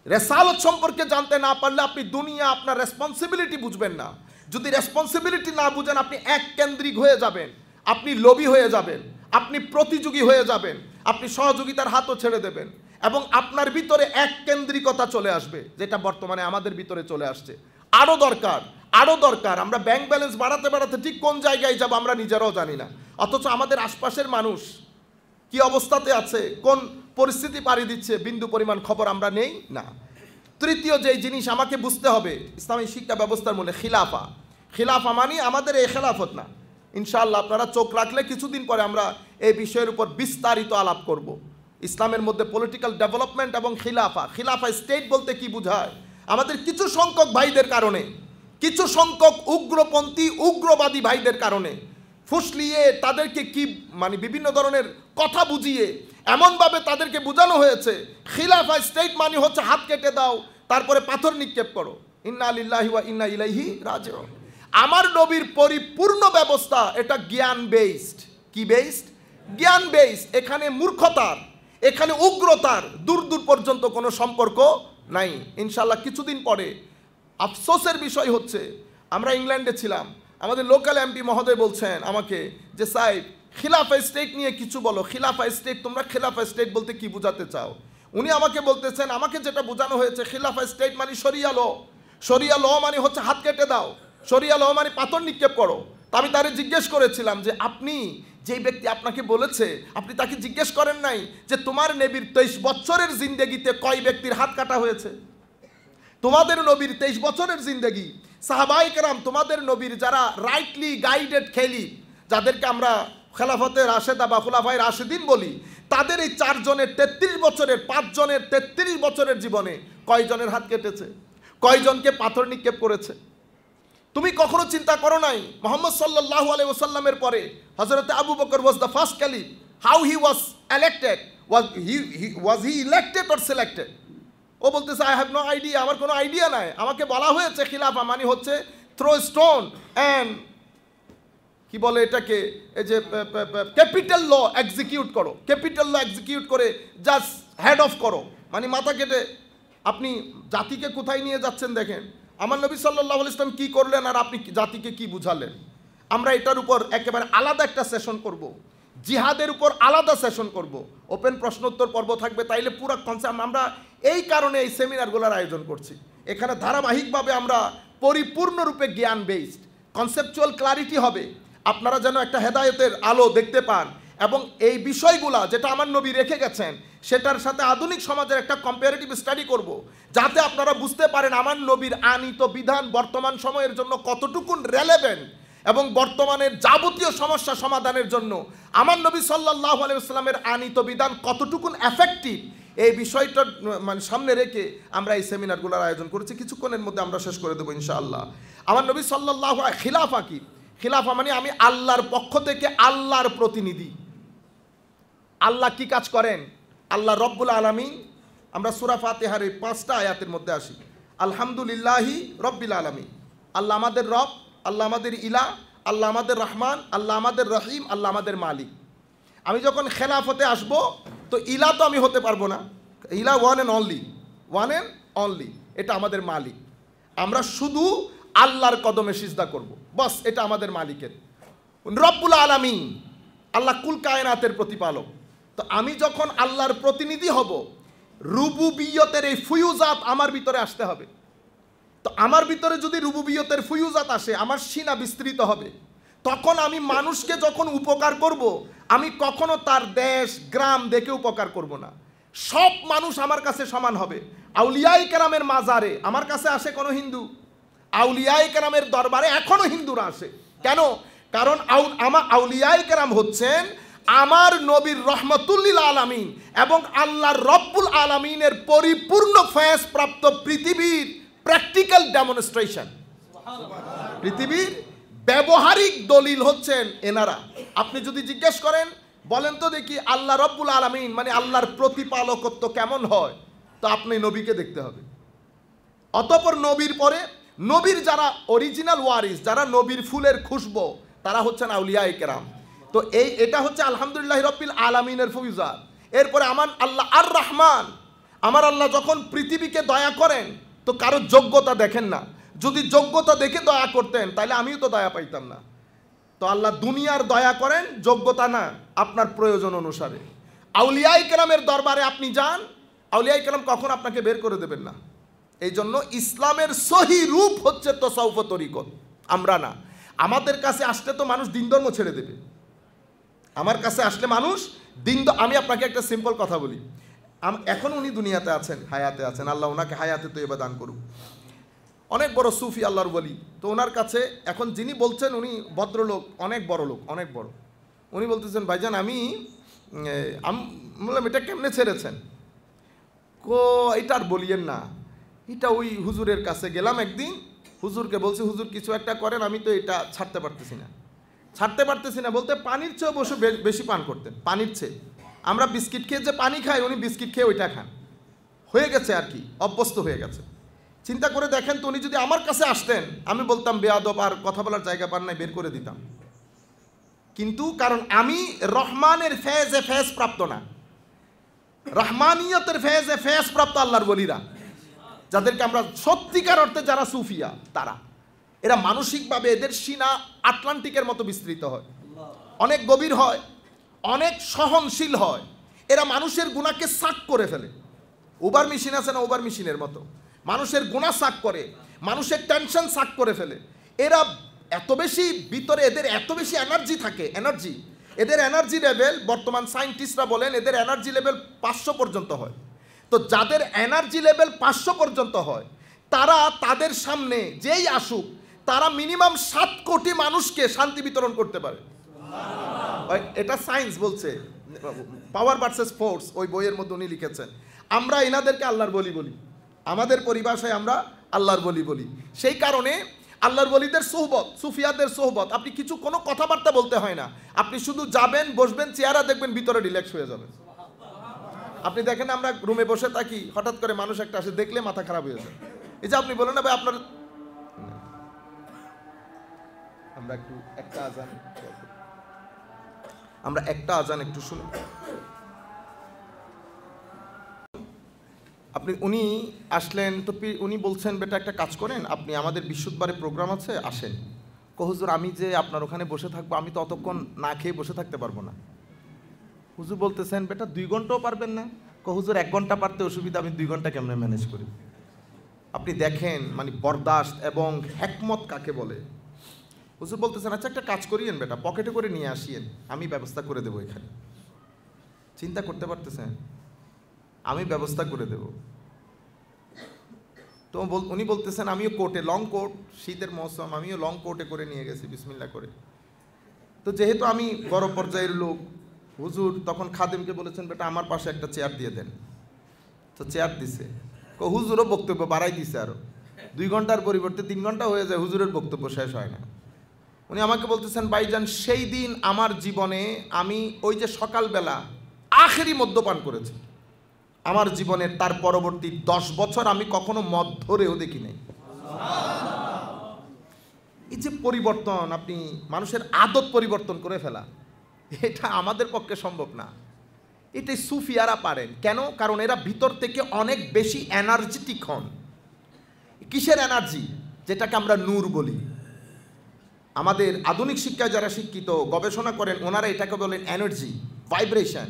S1: রেসালত সম্পর্কে জানতে না পারলে আপনি দুনিয়া, আপনার রেসপন্সিবিলিটি বুঝবেন না। যদি রেসপন্সিবিলিটি না বুঝেন, আপনি এক কেন্দ্রিক হয়ে যাবেন, আপনি লোভী হয়ে যাবেন, আপনি প্রতিযোগী হয়ে যাবেন, আপনি সহযোগিতার হাতও ছেড়ে দেবেন, এবং আপনার ভিতরে এক কেন্দ্রিকতা চলে আসবে, যেটা বর্তমানে আমাদের ভিতরে চলে আসছে। আরও দরকার, আরও দরকার। আমরা ব্যাংক ব্যালেন্স বাড়াতে বাড়াতে ঠিক কোন জায়গায় যাব আমরা নিজেরাও জানি না, অথচ আমাদের আশপাশের মানুষ কি অবস্থাতে আছে, কোন পরিস্থিতি পাড়ি দিচ্ছে, বিন্দু পরিমাণ খবর আমরা নেই না। তৃতীয় যেই জিনিস আমাকে বুঝতে হবে ইসলামী শিক্ষা ব্যবস্থার মূলে খিলাফা। খিলাফা মানে আমাদের এই খেলাফত না। ইনশাআল্লাহ আপনারা চোখ রাখলে কিছুদিন পরে আমরা এই বিষয়ের উপর বিস্তারিত আলাপ করব। ইসলামের মধ্যে পলিটিক্যাল ডেভেলপমেন্ট এবং খিলাফা, খিলাফা স্টেট বলতে কি বোঝায়, আমাদের কিছু সংখ্যক ভাইদের কারণে, কিছু সংখ্যক উগ্রপন্থী উগ্রবাদী ভাইদের কারণে ফুসলিয়ে তাদেরকে কি মানে বিভিন্ন ধরনের কথা বুঝিয়ে এমনভাবে তাদেরকে বোঝানো হয়েছে খিলাফা স্টেট মানে হচ্ছে হাত কেটে দাও, তারপরে পাথর নিক্ষেপ করো। ইন্না লিল্লাহি ওয়া ইন্না ইলাইহি রাজিউন। আমার নবীর পরিপূর্ণ ব্যবস্থা এটা জ্ঞান বেসড। কি বেসড? জ্ঞান বেসড। এখানে মূর্খতার, এখানে উগ্রতার দূর দূর পর্যন্ত কোনো সম্পর্ক নাই। ইনশাল্লাহ কিছুদিন পরে আফসোসের বিষয় হচ্ছে, আমরা ইংল্যান্ডে ছিলাম, আমাদের লোকাল এমপি মহোদয় বলছেন আমাকে যে সাহেব খিলাফা স্টেট নিয়ে কিছু বলো, খিলাফা স্টেট, তোমরা খিলাফা স্টেট বলতে কি বোঝাতে চাও? উনি আমাকে বলতেছেন, আমাকে যেটা বোঝানো হয়েছে খিলাফা স্টেট মানে শরিয়া ল, শরিয়া ল মানে হচ্ছে হাত কেটে দাও, শরিয়া ল মানে পাথর নিক্ষেপ করো। তা আমি তারে জিজ্ঞেস করেছিলাম যে আপনি যেই ব্যক্তি আপনাকে বলেছে, আপনি তাকে জিজ্ঞেস করেন নাই যে তোমার নবীর 23 বছরের জিন্দেগিতে কয় ব্যক্তির হাত কাটা হয়েছে? তোমাদের নবীর 23 বছরের জিন্দেগি, সাহাবায়ে কেরাম, তোমাদের নবীর যারা রাইটলি গাইডেড খেলি, যাদেরকে আমরা খেলাফতে রাশেদা বা খুলাফায়ে রাশেদিন বলি, তাদের এই 4 জনের 33 বছরের, 5 জনের 33 বছরের জীবনে কয়জনের হাত কেটেছে, কয়জনকে পাথর নিক্ষেপ করেছে? তুমি কখনো চিন্তা করো নাই মুহাম্মদ সাল্লাল্লাহু আলাইহি ওয়াসাল্লামের পরে হযরত Abu Bakr was the first caliph, how he was elected, was he elected or selected? ও বলতেছে আই হ্যাভ নো আইডিয়া, আমার কোনো আইডিয়া নাই। আমাকে বলা হয়েছে খিলাফা মানে হচ্ছে থ্রো স্টোন অ্যান্ড কি বলে এটাকে, এই যে ক্যাপিটাল ল এক্সিকিউট করো, ক্যাপিটাল ল এক্সিকিউট করে জাস্ট হেড অফ করো, মানে মাথা কেটে। আপনি জাতিকে কোথায় নিয়ে যাচ্ছেন দেখেন। আমার নবী সাল্লাল্লাহু আলাইহি ওয়াসাল্লাম কি করলেন আর আপনি জাতিকে কি বুঝালেন? আমরা এটার উপর একেবারে আলাদা একটা সেশন করব, জিহাদের উপর আলাদা সেশন করব, ওপেন প্রশ্নোত্তর পর্ব থাকবে। তাইলে পুরো কনসেপ্ট, আমরা এই কারণে এই সেমিনারগুলোর আয়োজন করছি। এখানে ধারাবাহিকভাবে আমরা পরিপূর্ণরূপে জ্ঞান বেসড কনসেপচুয়াল ক্লারিটি হবে, আপনারা যেন একটা হেদায়েতের আলো দেখতে পান, এবং এই বিষয়গুলা যেটা আমার নবী রেখে গেছেন সেটার সাথে আধুনিক সমাজের একটা কম্পারেটিভ স্টাডি করব, যাতে আপনারা বুঝতে পারেন আমার নবীর আনিত বিধান বর্তমান সময়ের জন্য কতটুকুন রেলেভেন্ট, এবং বর্তমানের যাবতীয় সমস্যা সমাধানের জন্য আমার নবী সাল্লাল্লাহু আলাইহি ওয়াসাল্লামের আনিত বিধান কতটুকুন এফেক্টিভ, এই বিষয়টা মানে সামনে রেখে আমরা এই সেমিনারগুলোর আয়োজন করেছি। কিছুক্ষণের মধ্যে আমরা শেষ করে দেবো ইনশাআল্লাহ। আমার নবী সাল্লাল্লাহু আলাইহি, খিলাফা কি? খিলাফা মানে আমি আল্লাহর পক্ষ থেকে আল্লাহর প্রতিনিধি। আল্লাহ কি কাজ করেন? আল্লাহ রব্বুল আলামিন, আমরা সূরা ফাতিহার এই 5টা আয়াতের মধ্যে আসি, আলহামদুলিল্লাহি রব্বিল আলামিন। আল্লাহ আমাদের রব, আল্লাহ আমাদের ইলা, আল্লাহ আমাদের রহমান, আল্লাহ আমাদের রহিম, আল্লাহ আমাদের মালিক। আমি যখন খেলাফতে আসব তো ইলা তো আমি হতে পারবো না, ইলা ওয়ান অ্যান্ড অনলি, এটা আমাদের মালিক। আমরা শুধু আল্লাহর কদমে সিজদা করব, বস, এটা আমাদের মালিকের। রব্বুল আলামিন, আল্লাহ কুল কায়নাতের প্রতিপালক। তো আমি যখন আল্লাহর প্রতিনিধি হব, রুবুবিয়তের এই ফুয়ুজাত আমার ভিতরে আসতে হবে। তো আমার ভিতরে যদি রুবুবিয়তের ফুয়ুজাত আসে, আমার সিনা বিস্তৃত হবে। তখন আমি মানুষকে যখন উপকার করব, আমি কখনো তার দেশ গ্রাম দেখে উপকার করব না। সব মানুষ আমার কাছে সমান হবে। আউলিয়ায়ে কেরামের মাজারে আমার কাছে আসে কোনো হিন্দু, আউলিয়ায়ে কেরামের দরবারে এখনো হিন্দুরা আসে। কেন? কারণ আমার আউলিয়ায়ে কেরাম হচ্ছেন আমার নবীর রহমতুল্লিল আলামিন এবং আল্লাহর রব্বুল আলামিনের পরিপূর্ণ ফয়েজ প্রাপ্ত পৃথিবীর প্র্যাকটিক্যাল ডেমনস্ট্রেশন, পৃথিবীর ব্যবহারিক দলিল হচ্ছেন এনারা। আপনি যদি জিজ্ঞেস করেন, বলেন তো দেখি আল্লাহ রব্বুল আলামিন মানে আল্লাহর প্রতিপালকত্ব কেমন হয়, তো আপনি নবীকে দেখতে হবে। অতঃপর নবীর পরে নবীর যারা অরিজিনাল ওয়ারিস, যারা নবীর ফুলের খুশবু, তারা হচ্ছেন আউলিয়ায়ে কেরাম। তো এটা হচ্ছে আলহামদুলিল্লাহ রব্বিল আলামিনের ফয়জাত। এরপরে আমার আল্লাহ আর রহমান, আমার আল্লাহ যখন পৃথিবীকে দয়া করেন তো কারো যোগ্যতা দেখেন না। যদি যোগ্যতা দেখে দয়া করতেন তাহলে আমিও তো দয়া পাইতাম না। তো আল্লাহ দুনিয়ার দয়া করেন, যোগ্যতা না, আপনার প্রয়োজন অনুসারে। আউলিয়ায়ে কেরামের দরবারে আপনি যান, আউলিয়ায়ে কেরাম কখন আপনাকে বের করে দেবেন না। এই জন্য ইসলামের সহি রূপ হচ্ছে তাসাউফ তরিকত, আমরা না। আমাদের কাছে আসলে তো মানুষ দিন ধর্ম ছেড়ে দেবে। আমার কাছে আসলে মানুষ আমি আপনাকে একটা সিম্পল কথা বলি, এখন উনি দুনিয়াতে আছেন, হায়াতে আছেন, আল্লাহ ওনাকে হায়াতে তৈয়বা দান করুক। অনেক বড় সুফি আল্লাহর ওলি। তো ওনার কাছে এখন যিনি বলছেন, উনি ভদ্রলোক, অনেক বড় লোক, অনেক বড়। উনি বলতেছেন, ভাইজান আমি আমি বললাম এটা কেমনে ছেড়েছেন? এটা আর বলিয়েন না, এটা ওই হুজুরের কাছে গেলাম একদিন, হুজুরকে বলছি হুজুর কিছু একটা করেন, আমি তো এটা ছাড়তে পারতেছি না বলতে পানির চেয়েও বসে বেশি পান করতেন, পানির চেয়ে। আমরা বিস্কিট খেয়ে যে পানি খাই, উনি বিস্কিট খেয়ে ওইটা খান, হয়ে গেছে আর কি, অভ্যস্ত হয়ে গেছে। চিন্তা করে দেখেন তো, উনি যদি আমার কাছে আসতেন, আমি বলতাম বেয়াদব, আর কথা বলার জায়গা পান নাই, বের করে দিতাম। কিন্তু কারণ আমি রহমানের ফেজে ফেজ প্রাপ্ত না, রহমানিয়তের ফেজে ফেজ প্রাপ্ত আল্লাহর ওলিরা, যাদেরকে আমরা সত্যিকার অর্থে যারা সুফিয়া, তারা এরা মানসিকভাবে এদের সিনা আটলান্টিকের মতো বিস্তৃত হয়, অনেক গভীর হয়, অনেক সহনশীল হয়। এরা মানুষের গুনাহকে সাক করে ফেলে। ওভার মেশিন আছে না, ওভার মেশিনের মতো মানুষের গুনাহ সাক করে, মানুষের টেনশন সাক করে ফেলে। এরা এত বেশি ভিতরে, এদের এত বেশি এনার্জি থাকে, এদের এনার্জি লেভেল, বর্তমান সায়েন্টিস্টরা বলেন এদের এনার্জি লেভেল 500 পর্যন্ত হয়। তো যাদের এনার্জি লেভেল 500 পর্যন্ত হয়, তারা তাদের সামনে যেই আসুক, তারা মিনিমাম 7 কোটি মানুষকে শান্তি বিতরণ করতে পারে। এটা সায়েন্স বলছে, পাওয়ার ভার্সেস ফোর্স, ওই বইয়ের মধ্যে উনি লিখেছেন। আমরা এনাদেরকে আল্লাহর বলি বলি, আমাদের পরিভাষায় আমরা আল্লাহর বলি। সেই কারণে আল্লাহর বলিদের সোহবত, সুফিয়াদের সোহবত, আপনি কিছু কোনো কথাবার্তা বলতে হয় না, আপনি শুধু যাবেন, বসবেন, চেহারা দেখবেন, ভিতরে রিল্যাক্স হয়ে যাবে। আপনি দেখেন আমরা রুমে বসে থাকি, হঠাৎ করে মানুষ একটা আসে, দেখলে মাথা খারাপ হয়ে যায়। এই যে আপনি বলেন না ভাই আপনার, আমরা একটা আজান একটু শুনি। উনি আসলেন তো, উনি বলছেন বেটা একটা কাজ করেন, আপনি আমাদের বিশুদ্ধবারে প্রোগ্রাম আছে, আসেন। হুজুর আমি যে আপনার ওখানে বসে থাকবো, আমি তো অতক্ষণ না খেয়ে বসে থাকতে পারবো না। হুজুর বলতেছেন বেটা 2 ঘন্টাও পারবেন না? হুজুর 1 ঘন্টা পারতে অসুবিধা, আমি 2 ঘন্টা কেমনে ম্যানেজ করি? আপনি দেখেন মানে বরদাস্ত এবং হেকমত কাকে বলে। হুজুর বলতেছেন আচ্ছা একটা কাজ করিয়েন বেটা, পকেটে করে নিয়ে আসিয়েন, আমি ব্যবস্থা করে দেবো এখানে। চিন্তা করতে পারতেছেন? আমি ব্যবস্থা করে দেব। তো উনি বলতেছেন আমিও কোটে, লং কোট, শীতের মৌসুম, আমিও লং কোটে করে নিয়ে গেছি বিসমিল্লাহ করে। তো যেহেতু আমি বড় পর্যায়ের লোক, হুজুর তখন খাদেমকে বলেছেন বেটা আমার পাশে একটা চেয়ার দিয়ে দেন। তো চেয়ার দিছে, হুজুরও বক্তব্য বাড়াই দিছে, আরো 2 ঘন্টার পরিবর্তে 3 ঘন্টা হয়ে যায়, হুজুরের বক্তব্য শেষ হয় না। উনি আমাকে বলতেছেন ভাইজান সেই দিন আমার জীবনে আমি ওই যে সকালবেলা আখেরি মদ্যপান করেছি, আমার জীবনের তার পরবর্তী 10 বছর আমি কখনো মদ ধরেও দেখি নাই। এই যে পরিবর্তন, আপনি মানুষের আদত পরিবর্তন করে ফেলা, এটা আমাদের পক্ষে সম্ভব না। এটাই সুফিয়ারা পারেন। কেন? কারণ এরা ভিতর থেকে অনেক বেশি এনার্জেটিক হন। কিসের এনার্জি? যেটাকে আমরা নূর বলি। আমাদের আধুনিক শিক্ষায় যারা শিক্ষিত, গবেষণা করেন, ওনারা এটাকে বলেন এনার্জি, ভাইব্রেশন,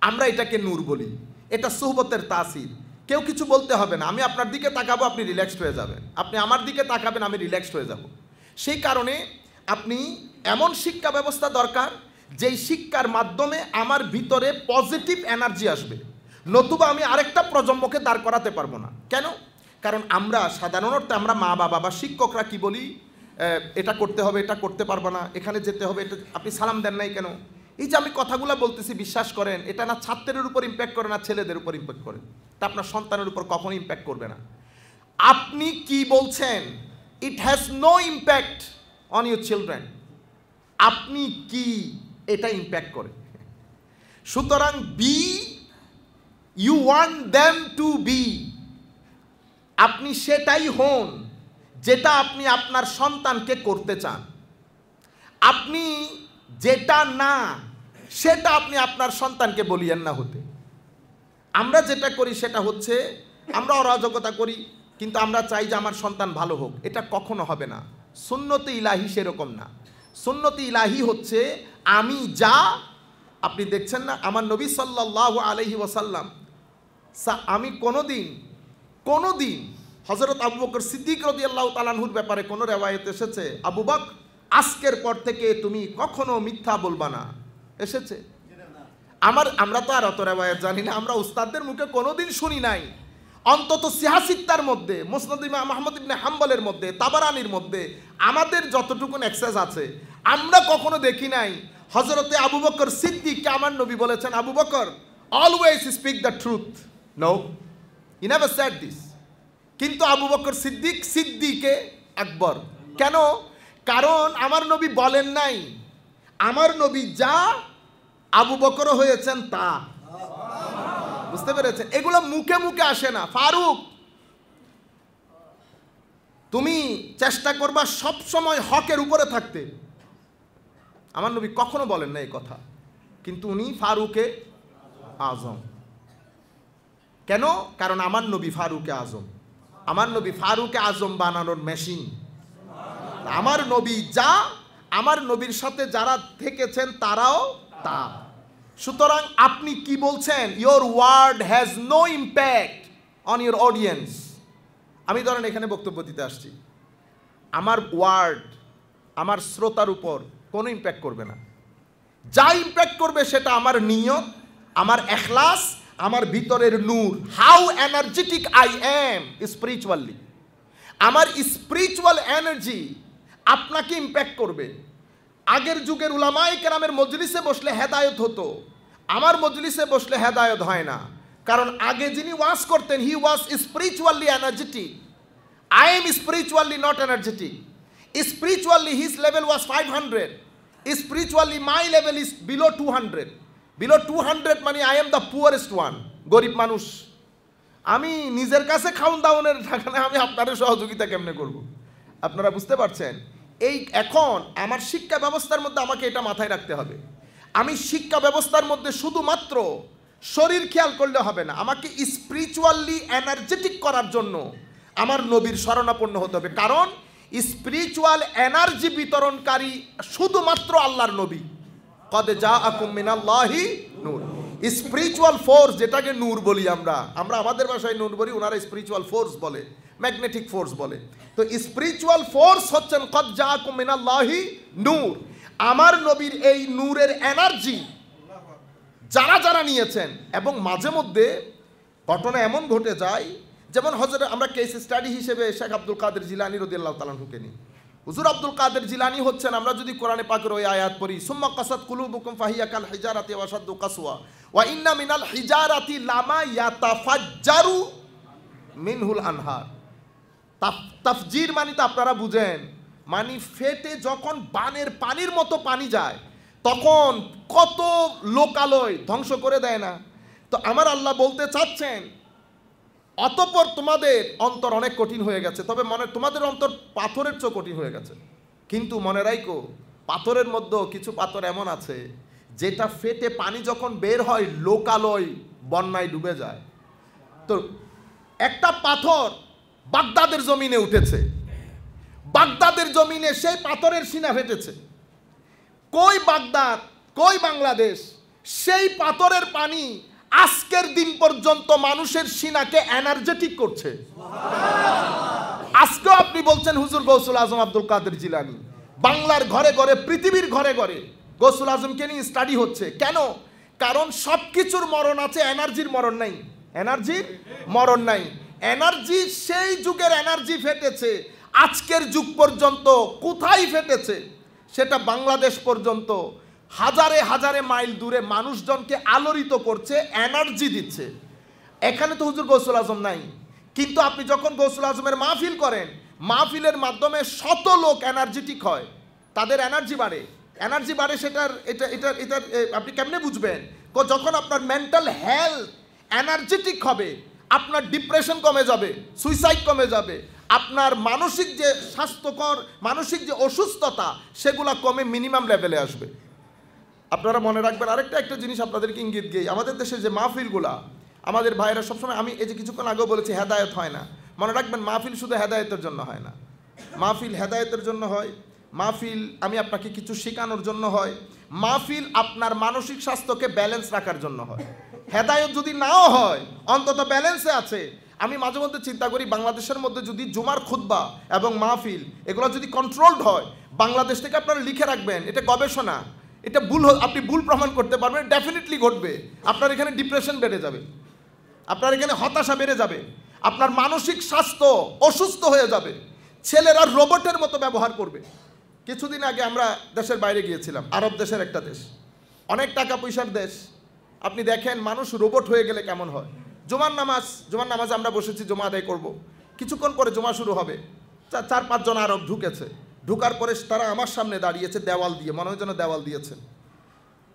S1: আমরা এটাকে নূর বলি। এটা সুহবতের তাসির। কেউ কিছু বলতে হবে না, আমি আপনার দিকে তাকাবো, আপনি রিল্যাক্সড হয়ে যাবেন, আপনি আমার দিকে তাকাবেন, আমি রিল্যাক্সড হয়ে যাব। সেই কারণে আপনি এমন শিক্ষা ব্যবস্থা দরকার, যেই শিক্ষার মাধ্যমে আমার ভিতরে পজিটিভ এনার্জি আসবে, নতুবা আমি আরেকটা প্রজন্মকে দাঁড় করাতে পারবো না। কেন? কারণ আমরা সাধারণত আমরা মা বাবা বা শিক্ষকরা কি বলি, এটা করতে হবে, এটা করতে পারবো না, এখানে যেতে হবে, এটা আপনি সালাম দেন নাই কেন? এই যে আমি কথাগুলো বলতেছি, বিশ্বাস করেন এটা না ছাত্রের উপর ইম্প্যাক্ট করে, না ছেলেদের উপর ইম্প্যাক্ট করে, তা আপনার সন্তানের উপর কখনো ইম্প্যাক্ট করবে না। আপনি কি বলছেন, it has no impact on your children. আপনি কি, এটা ইম্প্যাক্ট করে। সুতরাং be you want them to be, আপনি সেটাই হন যেটা আপনি আপনার সন্তানকে করতে চান। আপনি যেটা না, সেটা আপনি আপনার সন্তানকে বলিয়েন না হতে। আমরা যেটা করি সেটা হচ্ছে আমরা অরাজকতা করি, কিন্তু আমরা চাই যে আমার সন্তান ভালো হোক। এটা কখনো হবে না। সুন্নতে ইলাহি সেরকম না। সুন্নতে ইলাহি হচ্ছে আমি যা, আপনি দেখছেন না আমার নবী সাল্লাল্লাহু আলাইহি ওয়াসাল্লাম, আমি কোনোদিন হযরত আবু বকর সিদ্দিক রাদিয়াল্লাহু তাআলা আনহুর ব্যাপারে কোনো রিওয়ায়াত এসেছে আবু বকর আজকের পর থেকে তুমি কখনো মিথ্যা বলবা না, এসেছে? আমরা তো আর অত রিওয়ায়াত জানি না, আমরা উস্তাদদের মুখে কোনোদিন শুনি নাই। অন্তত সিহাসিত্তার মধ্যে, মুসনাদ ইমাম আহমদ ইবনে হাম্বলের মধ্যে, তাবারানির মধ্যে আমাদের যতটুকু অ্যাক্সেস আছে, আমরা কখনো দেখি নাই হযরতে আবু বকর সিদ্দিককে আমার নবী বলেছেন, Abu Bakr always speak the truth. No, he never said this. কিন্তু আবু বকর সিদ্দিক সিদ্দিকে আকবর। কেন? কারণ আমার নবী বলেন নাই, আমার নবী যা আবু বকরও হয়েছেন তা। বুঝতে পেরেছেন? এগুলো মুখে মুখে আসে না। ফারুক, তুমি চেষ্টা করবা সব সময় হকের উপরে থাকতে। আমার নবী কখনো বলেন না এই কথা, কিন্তু উনি ফারুকে আজম। কেন? কারণ আমার নবী ফারুকে আজম। আমার নবী ফারুকে আজম বানানোর মেশিন। আমার নবী যা, আমার নবীর সাথে যারা থেকেছেন তারাও তা। সুতরাং আপনি কি বলছেন? Your word has no impact on your audience. আমি ধরেন এখানে বক্তব্য দিতে আসছি, আমার ওয়ার্ড আমার শ্রোতার উপর কোনো ইম্প্যাক্ট করবে না। যা ইম্প্যাক্ট করবে সেটা আমার নিয়ত, আমার এখলাস, আমার ভিতরের নূর। How energetic I am spiritually. আমার স্পিরিচুয়াল এনার্জি আপনাকে ইম্প্যাক্ট করবে। আগের যুগের উলামায়ে কেরামের মজলিসে বসলে হেদায়েত হতো, আমার মজলিসে বসলে হেদায়েত হয় না। কারণ আগে যিনি ওয়াজ করতেন, he was spiritually energetic. I am spiritually not energetic. Spiritually his level was 500. Spiritually my level is below 200. Below 200 মানে I am the poorest one. গরিব মানুষ। আমি নিজের কাছে খাউন দাউনের টাকা না, আমি আপনাদের সহযোগিতা কেমনে করব? আপনারা বুঝতে পারছেন? এই এখন আমার শিক্ষা ব্যবস্থার মধ্যে আমাকে এটা মাথায় রাখতে হবে। আমি শিক্ষা ব্যবস্থার মধ্যে শুধুমাত্র শরীর খেয়াল করলে হবে না, আমাকে স্পিরিচুয়ালি এনার্জেটিক করার জন্য আমার নবীর শরণাপন্ন হতে হবে। কারণ স্পিরিচুয়াল এনার্জি বিতরণকারী শুধুমাত্র আল্লাহর নবী। কদ জাআকুম মিনাল্লাহি নূর। স্পিরিচুয়াল ফোর্স, যেটাকে নূর বলি আমরা আমাদের ভাষায় নূর বলি, ওনারা স্পিরিচুয়াল ফোর্স বলে, ম্যাগনেটিক ফোর্স বলে। তো স্পিরিচুয়াল ফোর্স হচ্ছেন কদ জাআকুম মিনাল্লাহি নূর। আমার নবীর এই নূরের এনার্জি যারা যারা নিয়েছেন, এবং মাঝে মধ্যে ঘটনা এমন ঘটে যায়, যেমন হযরত আমরা কেস স্টাডি হিসেবে শেখ আব্দুল কাদের জিলানী রাদিয়াল্লাহু তাআলা আনহুকে নিই। হুজুর আব্দুল কাদের জিলানী হচ্ছেন, আমরা যদি কোরআনে পাকের ওই আয়াত পড়ি, সুম্মা কাসাত কুলুবুকুম ফাহিয়া কাল হিজারাতি ওয়া শাদ্দু কাসওয়া ওয়া ইন্না মিনাল হিজারাতি লামা ইয়াতাফাজ্জারু মিনহুল আনহার। তাফজির মানে তো আপনারা বুঝেন, মানে ফেটে যখন বানের পানির মতো পানি যায়, তখন কত লোকালয় ধ্বংস করে দেয় না? তো আমার আল্লাহ বলতে চাচ্ছেন, অতঃপর তোমাদের অন্তর অনেক কঠিন হয়ে গেছে, তবে তোমাদের অন্তর পাথরের চেয়ে কঠিন হয়ে গেছে। কিন্তু মনে রাখো, পাথরের মধ্যেও কিছু পাথর এমন আছে যেটা ফেটে পানি যখন বের হয় লোকালয় বন্যায় ডুবে যায়। তো একটা পাথর বাগদাদের জমিনে উঠেছে, বাগদাদের জমিনে সেই পাথরের সিনা ফেটেছে। কই বাগদাদ, কই বাংলাদেশ? সেই পাথরের পানি আজকের দিন পর্যন্ত মানুষের সিনাকে এনার্জেটিক করছে। আজকেও আপনি বলছেন হুজুর গৌসুল আজম আব্দুল কাদের জিলানী, বাংলার ঘরে ঘরে, পৃথিবীর ঘরে ঘরে গৌসুল আজমকে নিয়ে স্টাডি হচ্ছে। কেন? কারণ সব কিছুর মরণ আছে, এনার্জির মরণ নাই। এনার্জির মরণ নাই। এনার্জি, সেই যুগের এনার্জি ফেটেছে আজকের যুগ পর্যন্ত। কোথায় ফেটেছে? সেটা বাংলাদেশ পর্যন্ত হাজারে হাজারে মাইল দূরে মানুষজনকে আলোড়িত করছে, এনার্জি দিচ্ছে। এখানে তো হুজুর গৌসুল আজম নাই, কিন্তু আপনি যখন গৌসুল আজমের মাহফিল করেন, মাহফিলের মাধ্যমে শত লোক এনার্জেটিক হয়, তাদের এনার্জি বাড়ে। এনার্জি বাড়ে, সেটার এটার আপনি কেমনে বুঝবেন? যখন আপনার মেন্টাল হেলথ এনার্জেটিক হবে, আপনার ডিপ্রেশন কমে যাবে, সুইসাইড কমে যাবে, আপনার মানসিক যে স্বাস্থ্যকর, মানসিক যে অসুস্থতা, সেগুলা কমে মিনিমাম লেভেলে আসবে। আপনারা মনে রাখবেন একটা জিনিস আপনাদেরকে ইঙ্গিত দিই, আমাদের দেশে যে মাহফিলগুলা, আমাদের ভাইয়েরা সবসময়, আমি এই যে কিছুক্ষণ আগেও বলেছি হেদায়েত হয় না, মনে রাখবেন মাহফিল শুধু হেদায়েতের জন্য হয় না। মাহফিল হেদায়েতের জন্য হয়, মাহফিল আমি আপনাকে কিছু শেখানোর জন্য হয়, মাহফিল আপনার মানসিক স্বাস্থ্যকে ব্যালেন্স রাখার জন্য হয়। হেদায়েত যদি নাও হয়, অন্তত ব্যালেন্সে আছে। আমি মাঝে মধ্যে চিন্তা করি, বাংলাদেশের মধ্যে যদি জুমার খুতবা এবং মাহফিল এগুলো যদি কন্ট্রোলড হয়, বাংলাদেশ থেকে আপনারা লিখে রাখবেন, এটা গবেষণা, এটা ভুল, আপনি ভুল প্রমাণ করতে পারবেন, ডেফিনেটলি ঘটবে। আপনার এখানে ডিপ্রেশন বেড়ে যাবে, আপনার এখানে হতাশা বেড়ে যাবে, আপনার মানসিক স্বাস্থ্য অসুস্থ হয়ে যাবে, ছেলেরা রোবটের মতো ব্যবহার করবে। কিছুদিন আগে আমরা দেশের বাইরে গিয়েছিলাম, আরব দেশের একটা দেশ, অনেক টাকা পয়সার দেশ। আপনি দেখেন মানুষ রোবট হয়ে গেলে কেমন হয়। জুমার নামাজ আমরা বসেছি, জমা আদায় করব। কিছুক্ষণ পরে জমা শুরু হবে, 4-5 জন আরব ঢুকেছে। ঢুকার পরে তারা আমার সামনে দাঁড়িয়েছে দেওয়াল দিয়ে, মনে হয় যেন দেওয়াল দিয়েছেন।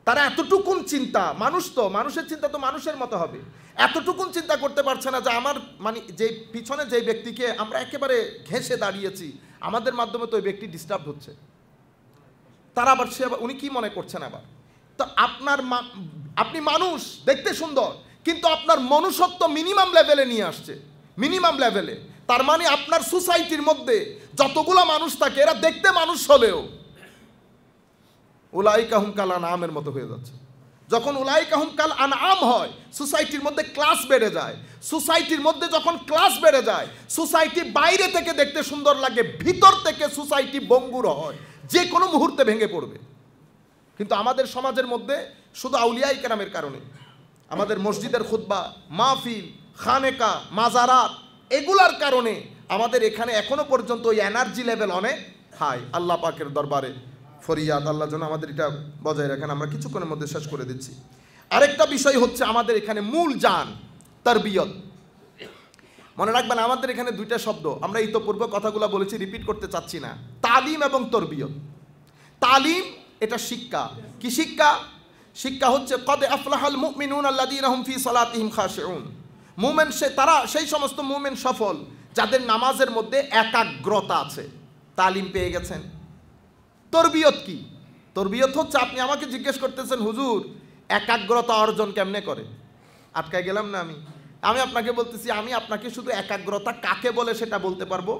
S1: তারা এতটুকুন চিন্তা, মানুষ তো, মানুষের চিন্তা তো মানুষের মতো হবে, এতটুকুন চিন্তা করতে পারছে না যে আমার মানে যে পিছনে যে ব্যক্তিকে আমরা একেবারে ঘেঁষে দাঁড়িয়েছি, আমাদের মাধ্যমে তো ওই ব্যক্তি ডিস্টার্ব হচ্ছে। তারা আবার উনি কি মনে করছেন আবার, তো আপনি মানুষ দেখতে সুন্দর, কিন্তু আপনার মনুষ্যত্ব মিনিমাম লেভেলে নিয়ে আসছে, মিনিমাম লেভেলে। তার মানে আপনার সোসাইটির মধ্যে যতগুলো মানুষ থাকে এরা দেখতে মানুষ হলেও উলাইকা হুম কাল আনআমের মতো হয়ে যাচ্ছে। যখন উলাইকা হুম কাল আনআম হয়, সোসাইটির মধ্যে ক্লাস বেড়ে যায়। সোসাইটির মধ্যে যখন ক্লাস বেড়ে যায়, সোসাইটি বাইরে থেকে দেখতে সুন্দর লাগে, ভিতর থেকে সোসাইটি ভঙ্গুর হয়, যে কোনো মুহূর্তে ভেঙে পড়বে। কিন্তু আমাদের সমাজের মধ্যে শুধু আউলিয়ায়ে কেরামের কারণে, আমাদের মসজিদের খুতবা, মাহফিল, খানেকা, মাজারাত, এগুলার কারণে আমাদের এখানে এখনো পর্যন্ত ওই এনার্জি লেভেল অনেক হাই। আল্লাহ পাকের দরবারে ফরিয়াদ, আল্লাহ যেন আমাদের এটা বজায় রাখেন। আমরা কিছুক্ষণের মধ্যে শেষ করে দিচ্ছি। আরেকটা বিষয় হচ্ছে আমাদের এখানে মূল জান তারবিয়ত। মনে রাখবেন আমাদের এখানে দুইটা শব্দ, আমরা ইতোপূর্বে কথাগুলো বলেছি, রিপিট করতে চাচ্ছি না। তালিম এবং তরবিয়ত। তালিম এটা শিক্ষা। কি শিক্ষা? শিক্ষা হচ্ছে কদ আফলাহাল মুমিনুন আল্লাযীনা হুম ফি সালাতিহিম খাশিউন। মুমিন তারা সেই সমস্ত মুমিন সফল যাদের নামাজের মধ্যে একাগ্রতা আছে। তালিম পেয়ে গেছেন। তরবিয়ত কি? তরবিয়ত হচ্ছে আপনি আমাকে জিজ্ঞেস করতেছেন হুজুর একাগ্রতা অর্জন কেমনে করে? আটকায় গেলাম না আমি আপনাকে বলতেছি, আমি আপনাকে শুধু একাগ্রতা কাকে বলে সেটা বলতে পারবো,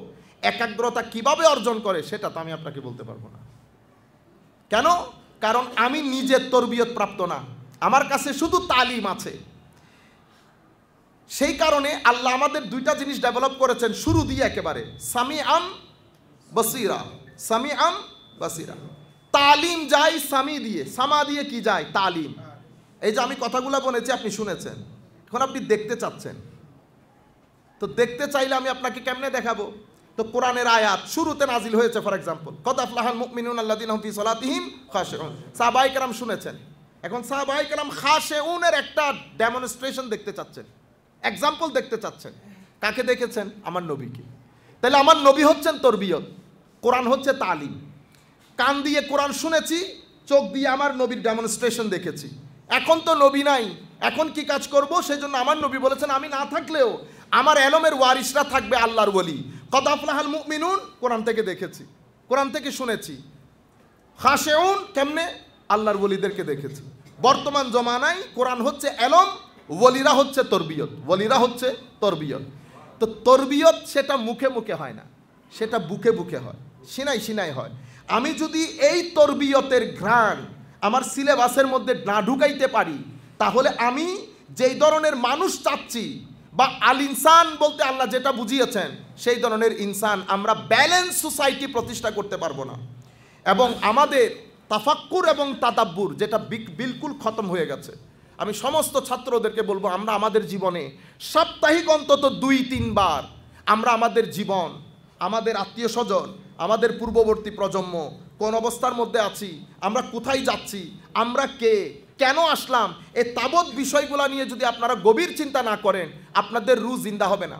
S1: একাগ্রতা কিভাবে অর্জন করে সেটা তো আমি আপনাকে বলতে পারবো না। কেন? কারণ আমি নিজে তরবিয়ত প্রাপ্ত না, আমার কাছে শুধু তালিম আছে। সেই কারণে আল্লাহ আমাদের দুইটা জিনিস ডেভেলপ করেছেন শুরু দিয়ে একেবারে, সামিআন বসিরা। সামিআন বসিরা, তালিম যায় সামি দিয়ে, সামা দিয়ে কি যায়? তালিম। এই যে আমি কথাগুলো বলেছি আপনি শুনেছেন, এখন আপনি দেখতে চাচ্ছেন, তো দেখতে চাইলে আমি আপনাকে কেমনে দেখাবো? তো কোরআনের আয়াত শুরুতে নাজিল হয়েছে, ফর এক্সাম্পল কদ আফলাহাল মুমিনুন আল্লাযীনা হুম ফি সালাতিহিম খাশিউন। সাহাবায়ে কেরাম শুনেছেন, এখন সাহাবায়ে কেরাম খাশিউনের একটা ডেমনস্ট্রেশন দেখতে চাচ্ছেন, এক্সাম্পল দেখতে চাচ্ছেন। কাকে দেখেছেন? আমার নবীকে। তাহলে আমার নবী হচ্ছেন তরবিয়ত, কোরআন হচ্ছে তালিম। কান দিয়ে কোরআন শুনেছি, চোখ দিয়ে আমার নবীর ডেমনস্ট্রেশন দেখেছি। এখন তো নবী নাই, এখন কি কাজ করব? সেজন্য আমার নবী বলেছেন আমি না থাকলেও আমার এলমের ওয়ারিসরা থাকবে, আল্লাহর ওলি। কদ আফলাহাল মুমিনুন কোরআন থেকে দেখেছি, কোরআন থেকে শুনেছি। খাশিউন কেমনে? আল্লাহর ওলিদেরকে দেখেছি। বর্তমান জমানায় কোরআন হচ্ছে এলম, ওলিরা হচ্ছে তরবিয়ত, ওলিরা হচ্ছে তরবিয়ত। তো তরবিয়ত সেটা মুখে মুখে হয় না, সেটা বুকে বুকে হয়, সিনাই সিনাই হয়। আমি যদি এই তরবিয়তের ঘ্রাণ আমার সিলেবাসের মধ্যে না ঢুকাইতে পারি, তাহলে আমি যেই ধরনের মানুষ চাচ্ছি, বা আল ইনসান বলতে আল্লাহ যেটা বুঝিয়েছেন সেই ধরনের ইনসান, আমরা ব্যালেন্স সোসাইটি প্রতিষ্ঠা করতে পারবো না। এবং আমাদের তাফাক্কুর এবং তাদাব্বুর যেটা বিলকুল খতম হয়ে গেছে। আমি সমস্ত ছাত্রদেরকে বলবো, আমরা আমাদের জীবনে সাপ্তাহিক অন্তত 2-3 বার আমরা আমাদের জীবন, আমাদের আত্মীয় স্বজন, আমাদের পূর্ববর্তী প্রজন্ম কোন অবস্থার মধ্যে আছি, আমরা কোথায় যাচ্ছি, আমরা কে, কেন আসলাম, এই তাবৎ বিষয়গুলো নিয়ে যদি আপনারা গভীর চিন্তা না করেন, আপনাদের রুহ জিন্দা হবে না।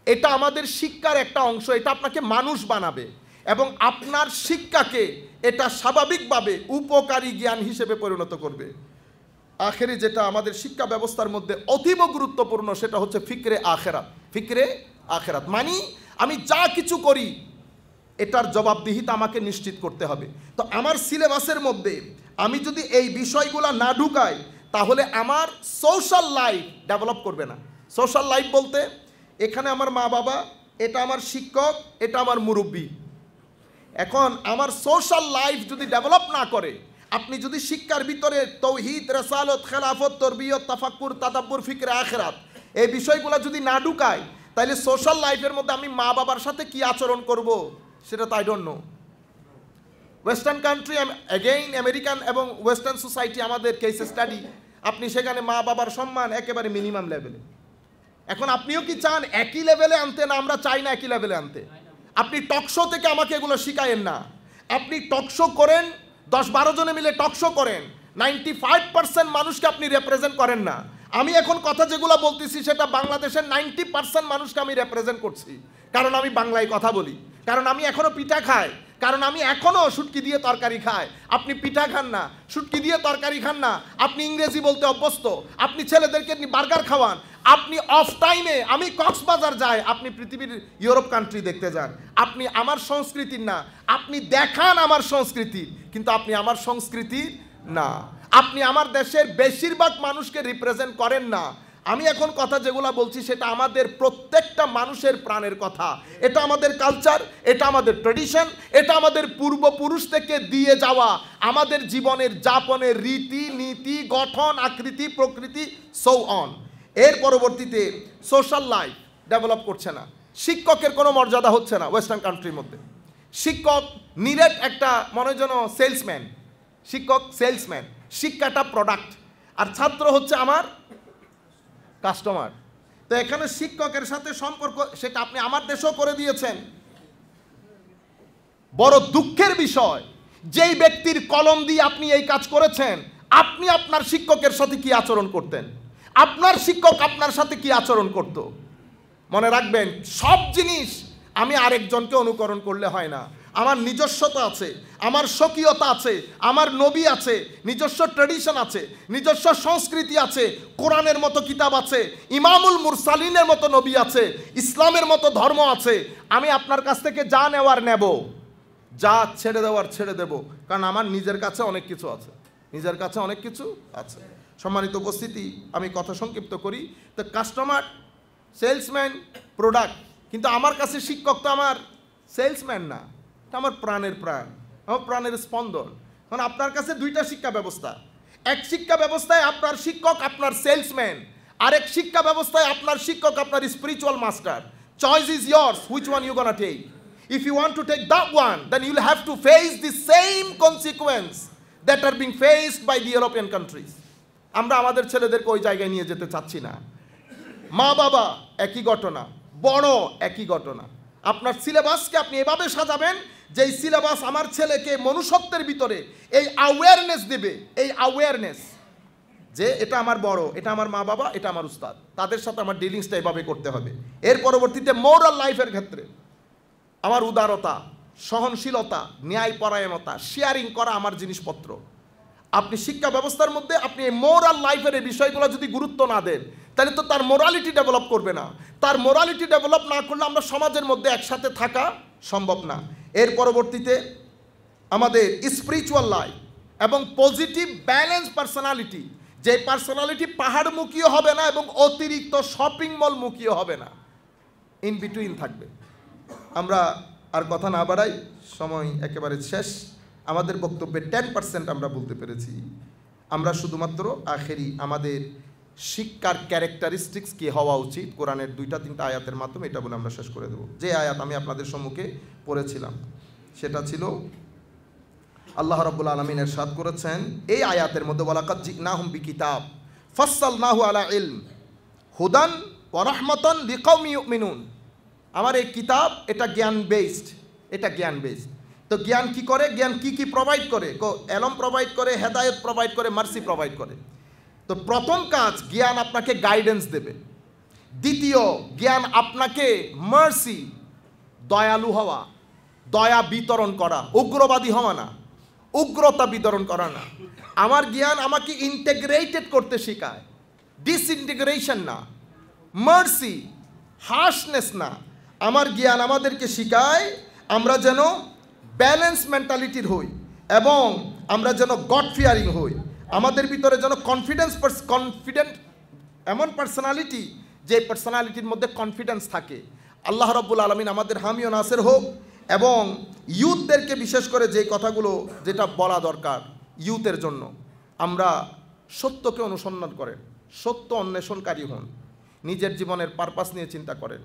S1: এটা আমাদের শিক্ষার একটা অংশ, এটা আপনাকে মানুষ বানাবে এবং আপনার শিক্ষাকে এটা স্বাভাবিকভাবে উপকারী জ্ঞান হিসেবে পরিণত করবে। আখেরি যেটা আমাদের শিক্ষা ব্যবস্থার মধ্যে অতীব গুরুত্বপূর্ণ সেটা হচ্ছে ফিকরে আখেরাত। ফিকরে আখেরাত মানে আমি যা কিছু করি এটার জবাবদিহিতা আমাকে নিশ্চিত করতে হবে। তো আমার সিলেবাসের মধ্যে আমি যদি এই বিষয়গুলো না ঢুকাই, তাহলে আমার সোশ্যাল লাইফ ডেভেলপ করবে না। সোশ্যাল লাইফ বলতে এখানে আমার মা বাবা, এটা আমার শিক্ষক, এটা আমার মুরব্বী। এখন আমার সোশ্যাল লাইফ যদি ডেভেলপ না করে, আপনি যদি শিক্ষার ভিতরে তৌহিদ, রিসালাত, খেলাফত, তরবিয়ত, তাফাক্কুর, তাদাব্বুর, ফিকরে আখিরাত এই বিষয়গুলো যদি না ঢুকায়, তাহলে সোশ্যাল লাইফের মধ্যে আমি মা বাবার সাথে কি আচরণ করব সেটা তো I don't know. Western country, again American এবং ওয়েস্টার্ন সোসাইটি আমাদের কেস স্টাডি, আপনি সেখানে মা বাবার সম্মান একেবারে মিনিমাম লেভেলে। এখন আপনিও কি চান একই লেভেলে আনতে? না, আমরা চাই না একই লেভেলে আনতে। আপনি টকশো থেকে আমাকে এগুলো শিখায়েন না, আপনি টকশো করেন, 10-12 জনে মিলে টকশো করেন, 95% মানুষকে আপনি রিপ্রেজেন্ট করেন না। আমি এখন কথা যেগুলো বলতেছি সেটা বাংলাদেশের 90% মানুষকে আমি রিপ্রেজেন্ট করছি, কারণ আমি বাংলায় কথা বলি, কারণ আমি এখনো পিঠা খাই, কারণ আমি এখনো শুটকি দিয়ে তরকারি খাই। আপনি পিঠা খান না, শুটকি দিয়ে তরকারি খান না, আপনি ইংরেজি বলতে অভ্যস্ত, আপনি ছেলেদেরকে বার্গার খাওয়ান, আপনি অফ টাইমে, আমি কক্সবাজার যাই, আপনি পৃথিবীর ইউরোপ কান্ট্রি দেখতে যান, আপনি আমার সংস্কৃতির না, আপনি দেখান আমার সংস্কৃতি, কিন্তু আপনি আমার সংস্কৃতি না, আপনি আমার দেশের বেশিরভাগ মানুষকে রিপ্রেজেন্ট করেন না। আমি এখন কথা যেগুলো বলছি সেটা আমাদের প্রত্যেকটা মানুষের প্রাণের কথা। এটা আমাদের কালচার, এটা আমাদের ট্রেডিশন, এটা আমাদের পূর্বপুরুষ থেকে দিয়ে যাওয়া আমাদের জীবনের যাপনের রীতি নীতি, গঠন, আকৃতি, প্রকৃতি, সো অন। এর পরবর্তীতে সোশ্যাল লাইফ ডেভেলপ করছে না, শিক্ষকের কোনো মর্যাদা হচ্ছে না ওয়েস্টার্ন কান্ট্রির মধ্যে। শিক্ষক নিরেট একটা মনে যেন সেলসম্যান, শিক্ষক সেলসম্যান, শিক্ষাটা প্রোডাক্ট, আর ছাত্র হচ্ছে আমার কাস্টমার। তো এখানে শিক্ষকের সাথে সম্পর্ক সেটা আপনি আমার দেশেও করে দিয়েছেন। বড় দুঃখের বিষয়, যেই ব্যক্তির কলম দিয়ে আপনি এই কাজ করেছেন, আপনি আপনার শিক্ষকের সাথে কি আচরণ করতেন, আপনার শিক্ষক আপনার সাথে কি আচরণ করত? মনে রাখবেন, সব জিনিস আমি আরেকজনকে অনুকরণ করলে হয় না। আমার নিজস্বতা আছে, আমার স্বকীয়তা আছে, আমার নবী আছে, নিজস্ব ট্রেডিশন আছে, নিজস্ব সংস্কৃতি আছে, কোরআনের মতো কিতাব আছে, ইমামুল মুরসালিনের মতো নবী আছে, ইসলামের মতো ধর্ম আছে। আমি আপনার কাছ থেকে যা নেওয়ার নেব, যা ছেড়ে দেওয়ার ছেড়ে দেব, কারণ আমার নিজের কাছে অনেক কিছু আছে, নিজের কাছে অনেক কিছু আছে। সম্মানিত উপস্থিতি, আমি কথা সংক্ষিপ্ত করি। তো কাস্টমার, সেলসম্যান, প্রোডাক্ট, কিন্তু আমার কাছে শিক্ষক তো আমার সেলসম্যান না, আমার প্রাণের প্রাণ, আমার প্রাণের স্পন্দন। মানে আপনার কাছে দুইটা শিক্ষা ব্যবস্থা, এক শিক্ষা ব্যবস্থায় আপনার শিক্ষক আপনার সেলসম্যান, আরেক শিক্ষা ব্যবস্থায় আপনার শিক্ষক আপনার spiritual master. Choice is yours, which one you gonna take. If you want to take that one, then you'll have to face the same consequence that are being faced by the European countries. আমরা আমাদের ছেলেদেরকে ওই জায়গায় নিয়ে যেতে চাচ্ছি না। মা বাবা একই ঘটনা, বড় একই ঘটনা। আপনার সিলেবাসকে আপনি এভাবে সাজাবেন যে এই সিলেবাস আমার ছেলেকে মনুষ্যত্বের ভিতরে এই অ্যাওয়ারনেস দেবে, এই অ্যাওয়ারনেস যে এটা আমার বড়, এটা আমার মা বাবা, এটা আমার উস্তাদ, তাদের সাথে আমার ডিলিংসটা এভাবে করতে হবে। এর পরবর্তীতে মোরাল লাইফের ক্ষেত্রে আমার উদারতা, সহনশীলতা, ন্যায়পরায়ণতা, শেয়ারিং করা আমার জিনিসপত্র। আপনি শিক্ষা ব্যবস্থার মধ্যে আপনি এই মোরাল লাইফের এই বিষয়গুলো যদি গুরুত্ব না দেন, তাহলে তো তার মোরালিটি ডেভেলপ করবে না। তার মোরালিটি ডেভেলপ না করলে আমরা সমাজের মধ্যে একসাথে থাকা সম্ভব না। এর পরবর্তীতে আমাদের স্পিরিচুয়াল লাইফ এবং পজিটিভ ব্যালেন্স পার্সোনালিটি, যে পার্সোনালিটি পাহাড়মুখীও হবে না এবং অতিরিক্ত শপিং মলমুখীও হবে না, ইন বিটুইন থাকবে। আমরা আর কথা না বাড়াই, সময় একেবারে শেষ। আমাদের বক্তব্যে 10% আমরা বলতে পেরেছি। আমরা শুধুমাত্র আখেরি আমাদের শিক্ষার ক্যারেক্টারিস্টিক্স কী হওয়া উচিত কোরআনের 2-3 আয়াতের মাধ্যমে এটা বলে আমরা শেষ করে দেব। যে আয়াত আমি আপনাদের সম্মুখে পড়েছিলাম সেটা ছিল আল্লাহ রাব্বুল আলামিন ইরশাদ করেছেন এই আয়াতের মধ্যে, ওয়ালাকাদ জিনাহুম বিকিতাব ফাসসালনাহু আলা ইলম হুদান ওয়া রাহমাতান লিকাওমি ইউমিনুন। আমার এই কিতাব এটা জ্ঞান বেসড, এটা জ্ঞান বেসড। তো জ্ঞান কি করে, জ্ঞান কি কি প্রোভাইড করে? এলম প্রোভাইড করে, হেদায়েত প্রোভাইড করে, মার্সি প্রোভাইড করে। তো প্রথম কাজ, জ্ঞান আপনাকে গাইডেন্স দেবে। দ্বিতীয়, জ্ঞান আপনাকে মার্সি, দয়ালু হওয়া, দয়া বিতরণ করা, উগ্রবাদী হওয়া না, উগ্রতা বিতরণ করা না। আমার জ্ঞান আমাকে ইন্টিগ্রেটেড করতে শেখায়, ডিসইন্টিগ্রেশন না, মার্সি, হার্শনেস না। আমার জ্ঞান আমাদেরকে শেখায় আমরা যেন ব্যালেন্স মেন্টালিটির হই এবং আমরা যেন গড ফিয়ারিং হই। আমাদের ভিতরে যেন কনফিডেন্ট এমন পার্সোনালিটি, যে পার্সোনালিটির মধ্যে কনফিডেন্স থাকে। আল্লাহ রাব্বুল আলামিন আমাদের হামি ও নাসির হোক। এবং ইউথদেরকে বিশেষ করে যে কথাগুলো যেটা বলা দরকার ইউথের জন্য, আমরা সত্যকে অনুসন্ধান করেন, সত্য অন্বেষণকারী হন, নিজের জীবনের পারপাস নিয়ে চিন্তা করেন,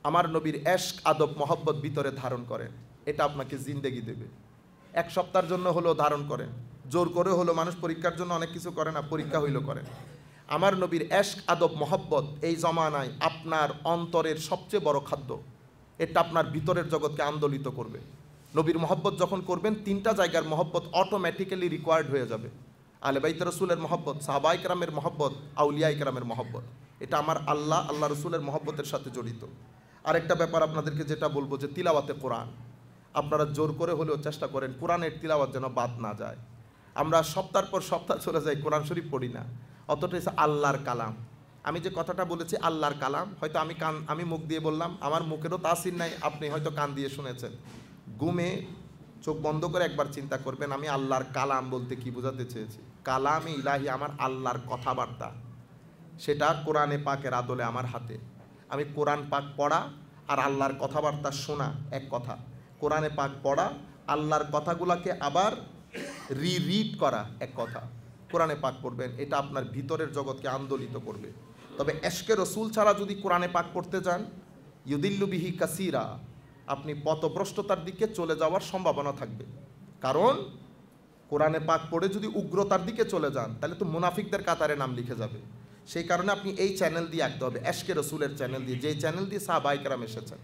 S1: আমার নবীর এশক আদব মহব্বত ভিতরে ধারণ করেন, এটা আপনাকে জিন্দেগি দেবে। 1 সপ্তাহের জন্য হলেও ধারণ করেন, জোর করে হলো, মানুষ পরীক্ষার জন্য অনেক কিছু করে না, পরীক্ষা হইল করেন। আমার নবীর এশক আদব মহব্বত এই জমানায় আপনার অন্তরের সবচেয়ে বড় খাদ্য। এটা আপনার ভিতরের জগৎকে আন্দোলিত করবে। নবীর মহব্বত যখন করবেন 3টা জায়গার মহব্বত অটোমেটিক্যালি রিকোয়ার্ড হয়ে যাবে। আহলে বাইত রসুলের মহব্বত, সাহাবায়ে কেরামের মহব্বত, আউলিয়ায়ে কেরামের মহব্বত। এটা আমার আল্লাহ রসুলের মহব্বতের সাথে জড়িত। আরেকটা ব্যাপার আপনাদেরকে যেটা বলবো যে তিলাওয়াতে কোরআন, আপনারা জোর করে হলেও চেষ্টা করেন কোরআনের তিলাওয়াত যেন বাদ না যায়। আমরা সপ্তাহের পর সপ্তাহ চলে যাই, কোরআন শরীফ পড়ি না। অতটা হচ্ছে আল্লাহর কালাম। আমি যে কথাটা বলেছি আল্লাহর কালাম, হয়তো আমি মুখ দিয়ে বললাম, আমার মুখেরও তাসির নাই, আপনি হয়তো কান দিয়ে শুনেছেন। ঘুমে চোখ বন্ধ করে একবার চিন্তা করবেন আমি আল্লাহর কালাম বলতে কি বোঝাতে চেয়েছি। কালামে ইলাহি আমার আল্লাহর কথাবার্তা, সেটা কোরআনে পাকের আদলে আমার হাতে। আমি কোরআন পাক পড়া আর আল্লাহর কথাবার্তা শোনা এক কথা। কোরআনে পাক পড়া, আল্লাহর কথাগুলোকে আবার রিড করা এক কথা। কোরআনে পাক পড়বেন, এটা আপনার ভিতরের জগৎকে আন্দোলিত করবে। তবে এশকে রসুল ছাড়া যদি কোরআনে পাক পড়তে যান, ইউদিল্লু বিহি কাসিরা, আপনি পথভ্রষ্টতার দিকে চলে যাওয়ার সম্ভাবনা থাকবে। কারণ কোরআনে পাক পড়ে যদি উগ্রতার দিকে চলে যান, তাহলে তো মুনাফিকদের কাতারে নাম লিখে যাবে। সেই কারণে আপনি এই চ্যানেল দিয়ে আঁকতে হবে, এশকে রসুলের চ্যানেল দিয়ে, যেই চ্যানেল দিয়ে সাহাবায়ে কেরাম এসেছেন।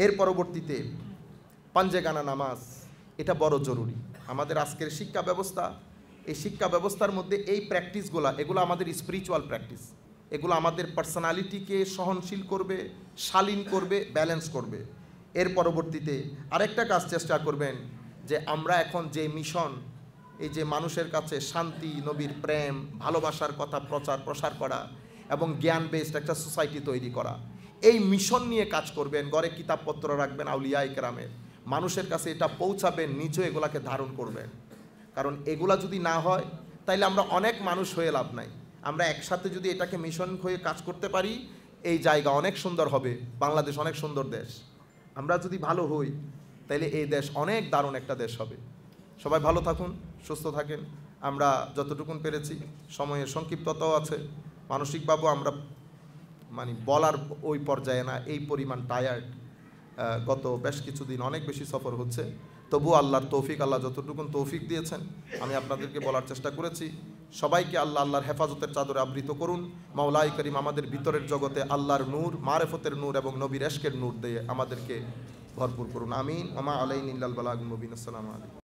S1: এর পরবর্তীতে পাঞ্জেগানা নামাজ, এটা বড় জরুরি। আমাদের আজকের শিক্ষা ব্যবস্থা, এই শিক্ষা ব্যবস্থার মধ্যে এই প্র্যাকটিসগুলো, এগুলো আমাদের স্পিরিচুয়াল প্র্যাকটিস। এগুলো আমাদের পার্সোনালিটিকে সহনশীল করবে, শালীন করবে, ব্যালেন্স করবে। এর পরবর্তীতে আরেকটা কাজ চেষ্টা করবেন যে আমরা এখন যে মিশন, এই যে মানুষের কাছে শান্তি, নবীর প্রেম, ভালোবাসার কথা প্রসার করা এবং জ্ঞান বেসড একটা সোসাইটি তৈরি করা, এই মিশন নিয়ে কাজ করবেন। ঘরে কিতাবপত্র রাখবেন আউলিয়ায়ে কেরামের, মানুষের কাছে এটা পৌঁছাবেন, নিজেও এগুলাকে ধারণ করবেন। কারণ এগুলা যদি না হয় তাইলে আমরা অনেক মানুষ হয়ে লাভ নাই। আমরা একসাথে যদি এটাকে মিশন হয়ে কাজ করতে পারি, এই জায়গা অনেক সুন্দর হবে, বাংলাদেশ অনেক সুন্দর দেশ। আমরা যদি ভালো হই তাইলে এই দেশ অনেক দারুণ একটা দেশ হবে। সবাই ভালো থাকুন, সুস্থ থাকেন। আমরা যতটুকুন পেরেছি, সময়ের সংক্ষিপ্ততাও আছে, মানসিকভাবেও আমরা বলার ওই পর্যায়ে না, এই পরিমাণ টায়ার্ড। গত বেশ কিছুদিন অনেক বেশি সফর হচ্ছে, তবু আল্লাহর তৌফিক, আল্লাহ যতটুকুন তৌফিক দিয়েছেন আমি আপনাদেরকে বলার চেষ্টা করেছি। সবাইকে আল্লাহর হেফাজতের চাদরে আবৃত করুন। মাওলাই করিম আমাদের ভিতরের জগতে আল্লাহর নূর, মারেফতের নূর এবং নবীর এশকের নূর দিয়ে আমাদেরকে ভরপুর করুন। আমিন। ওমা আলাইনা ইল্লাল বালাগুল মুবিন। আসসালামু আলাইকুম।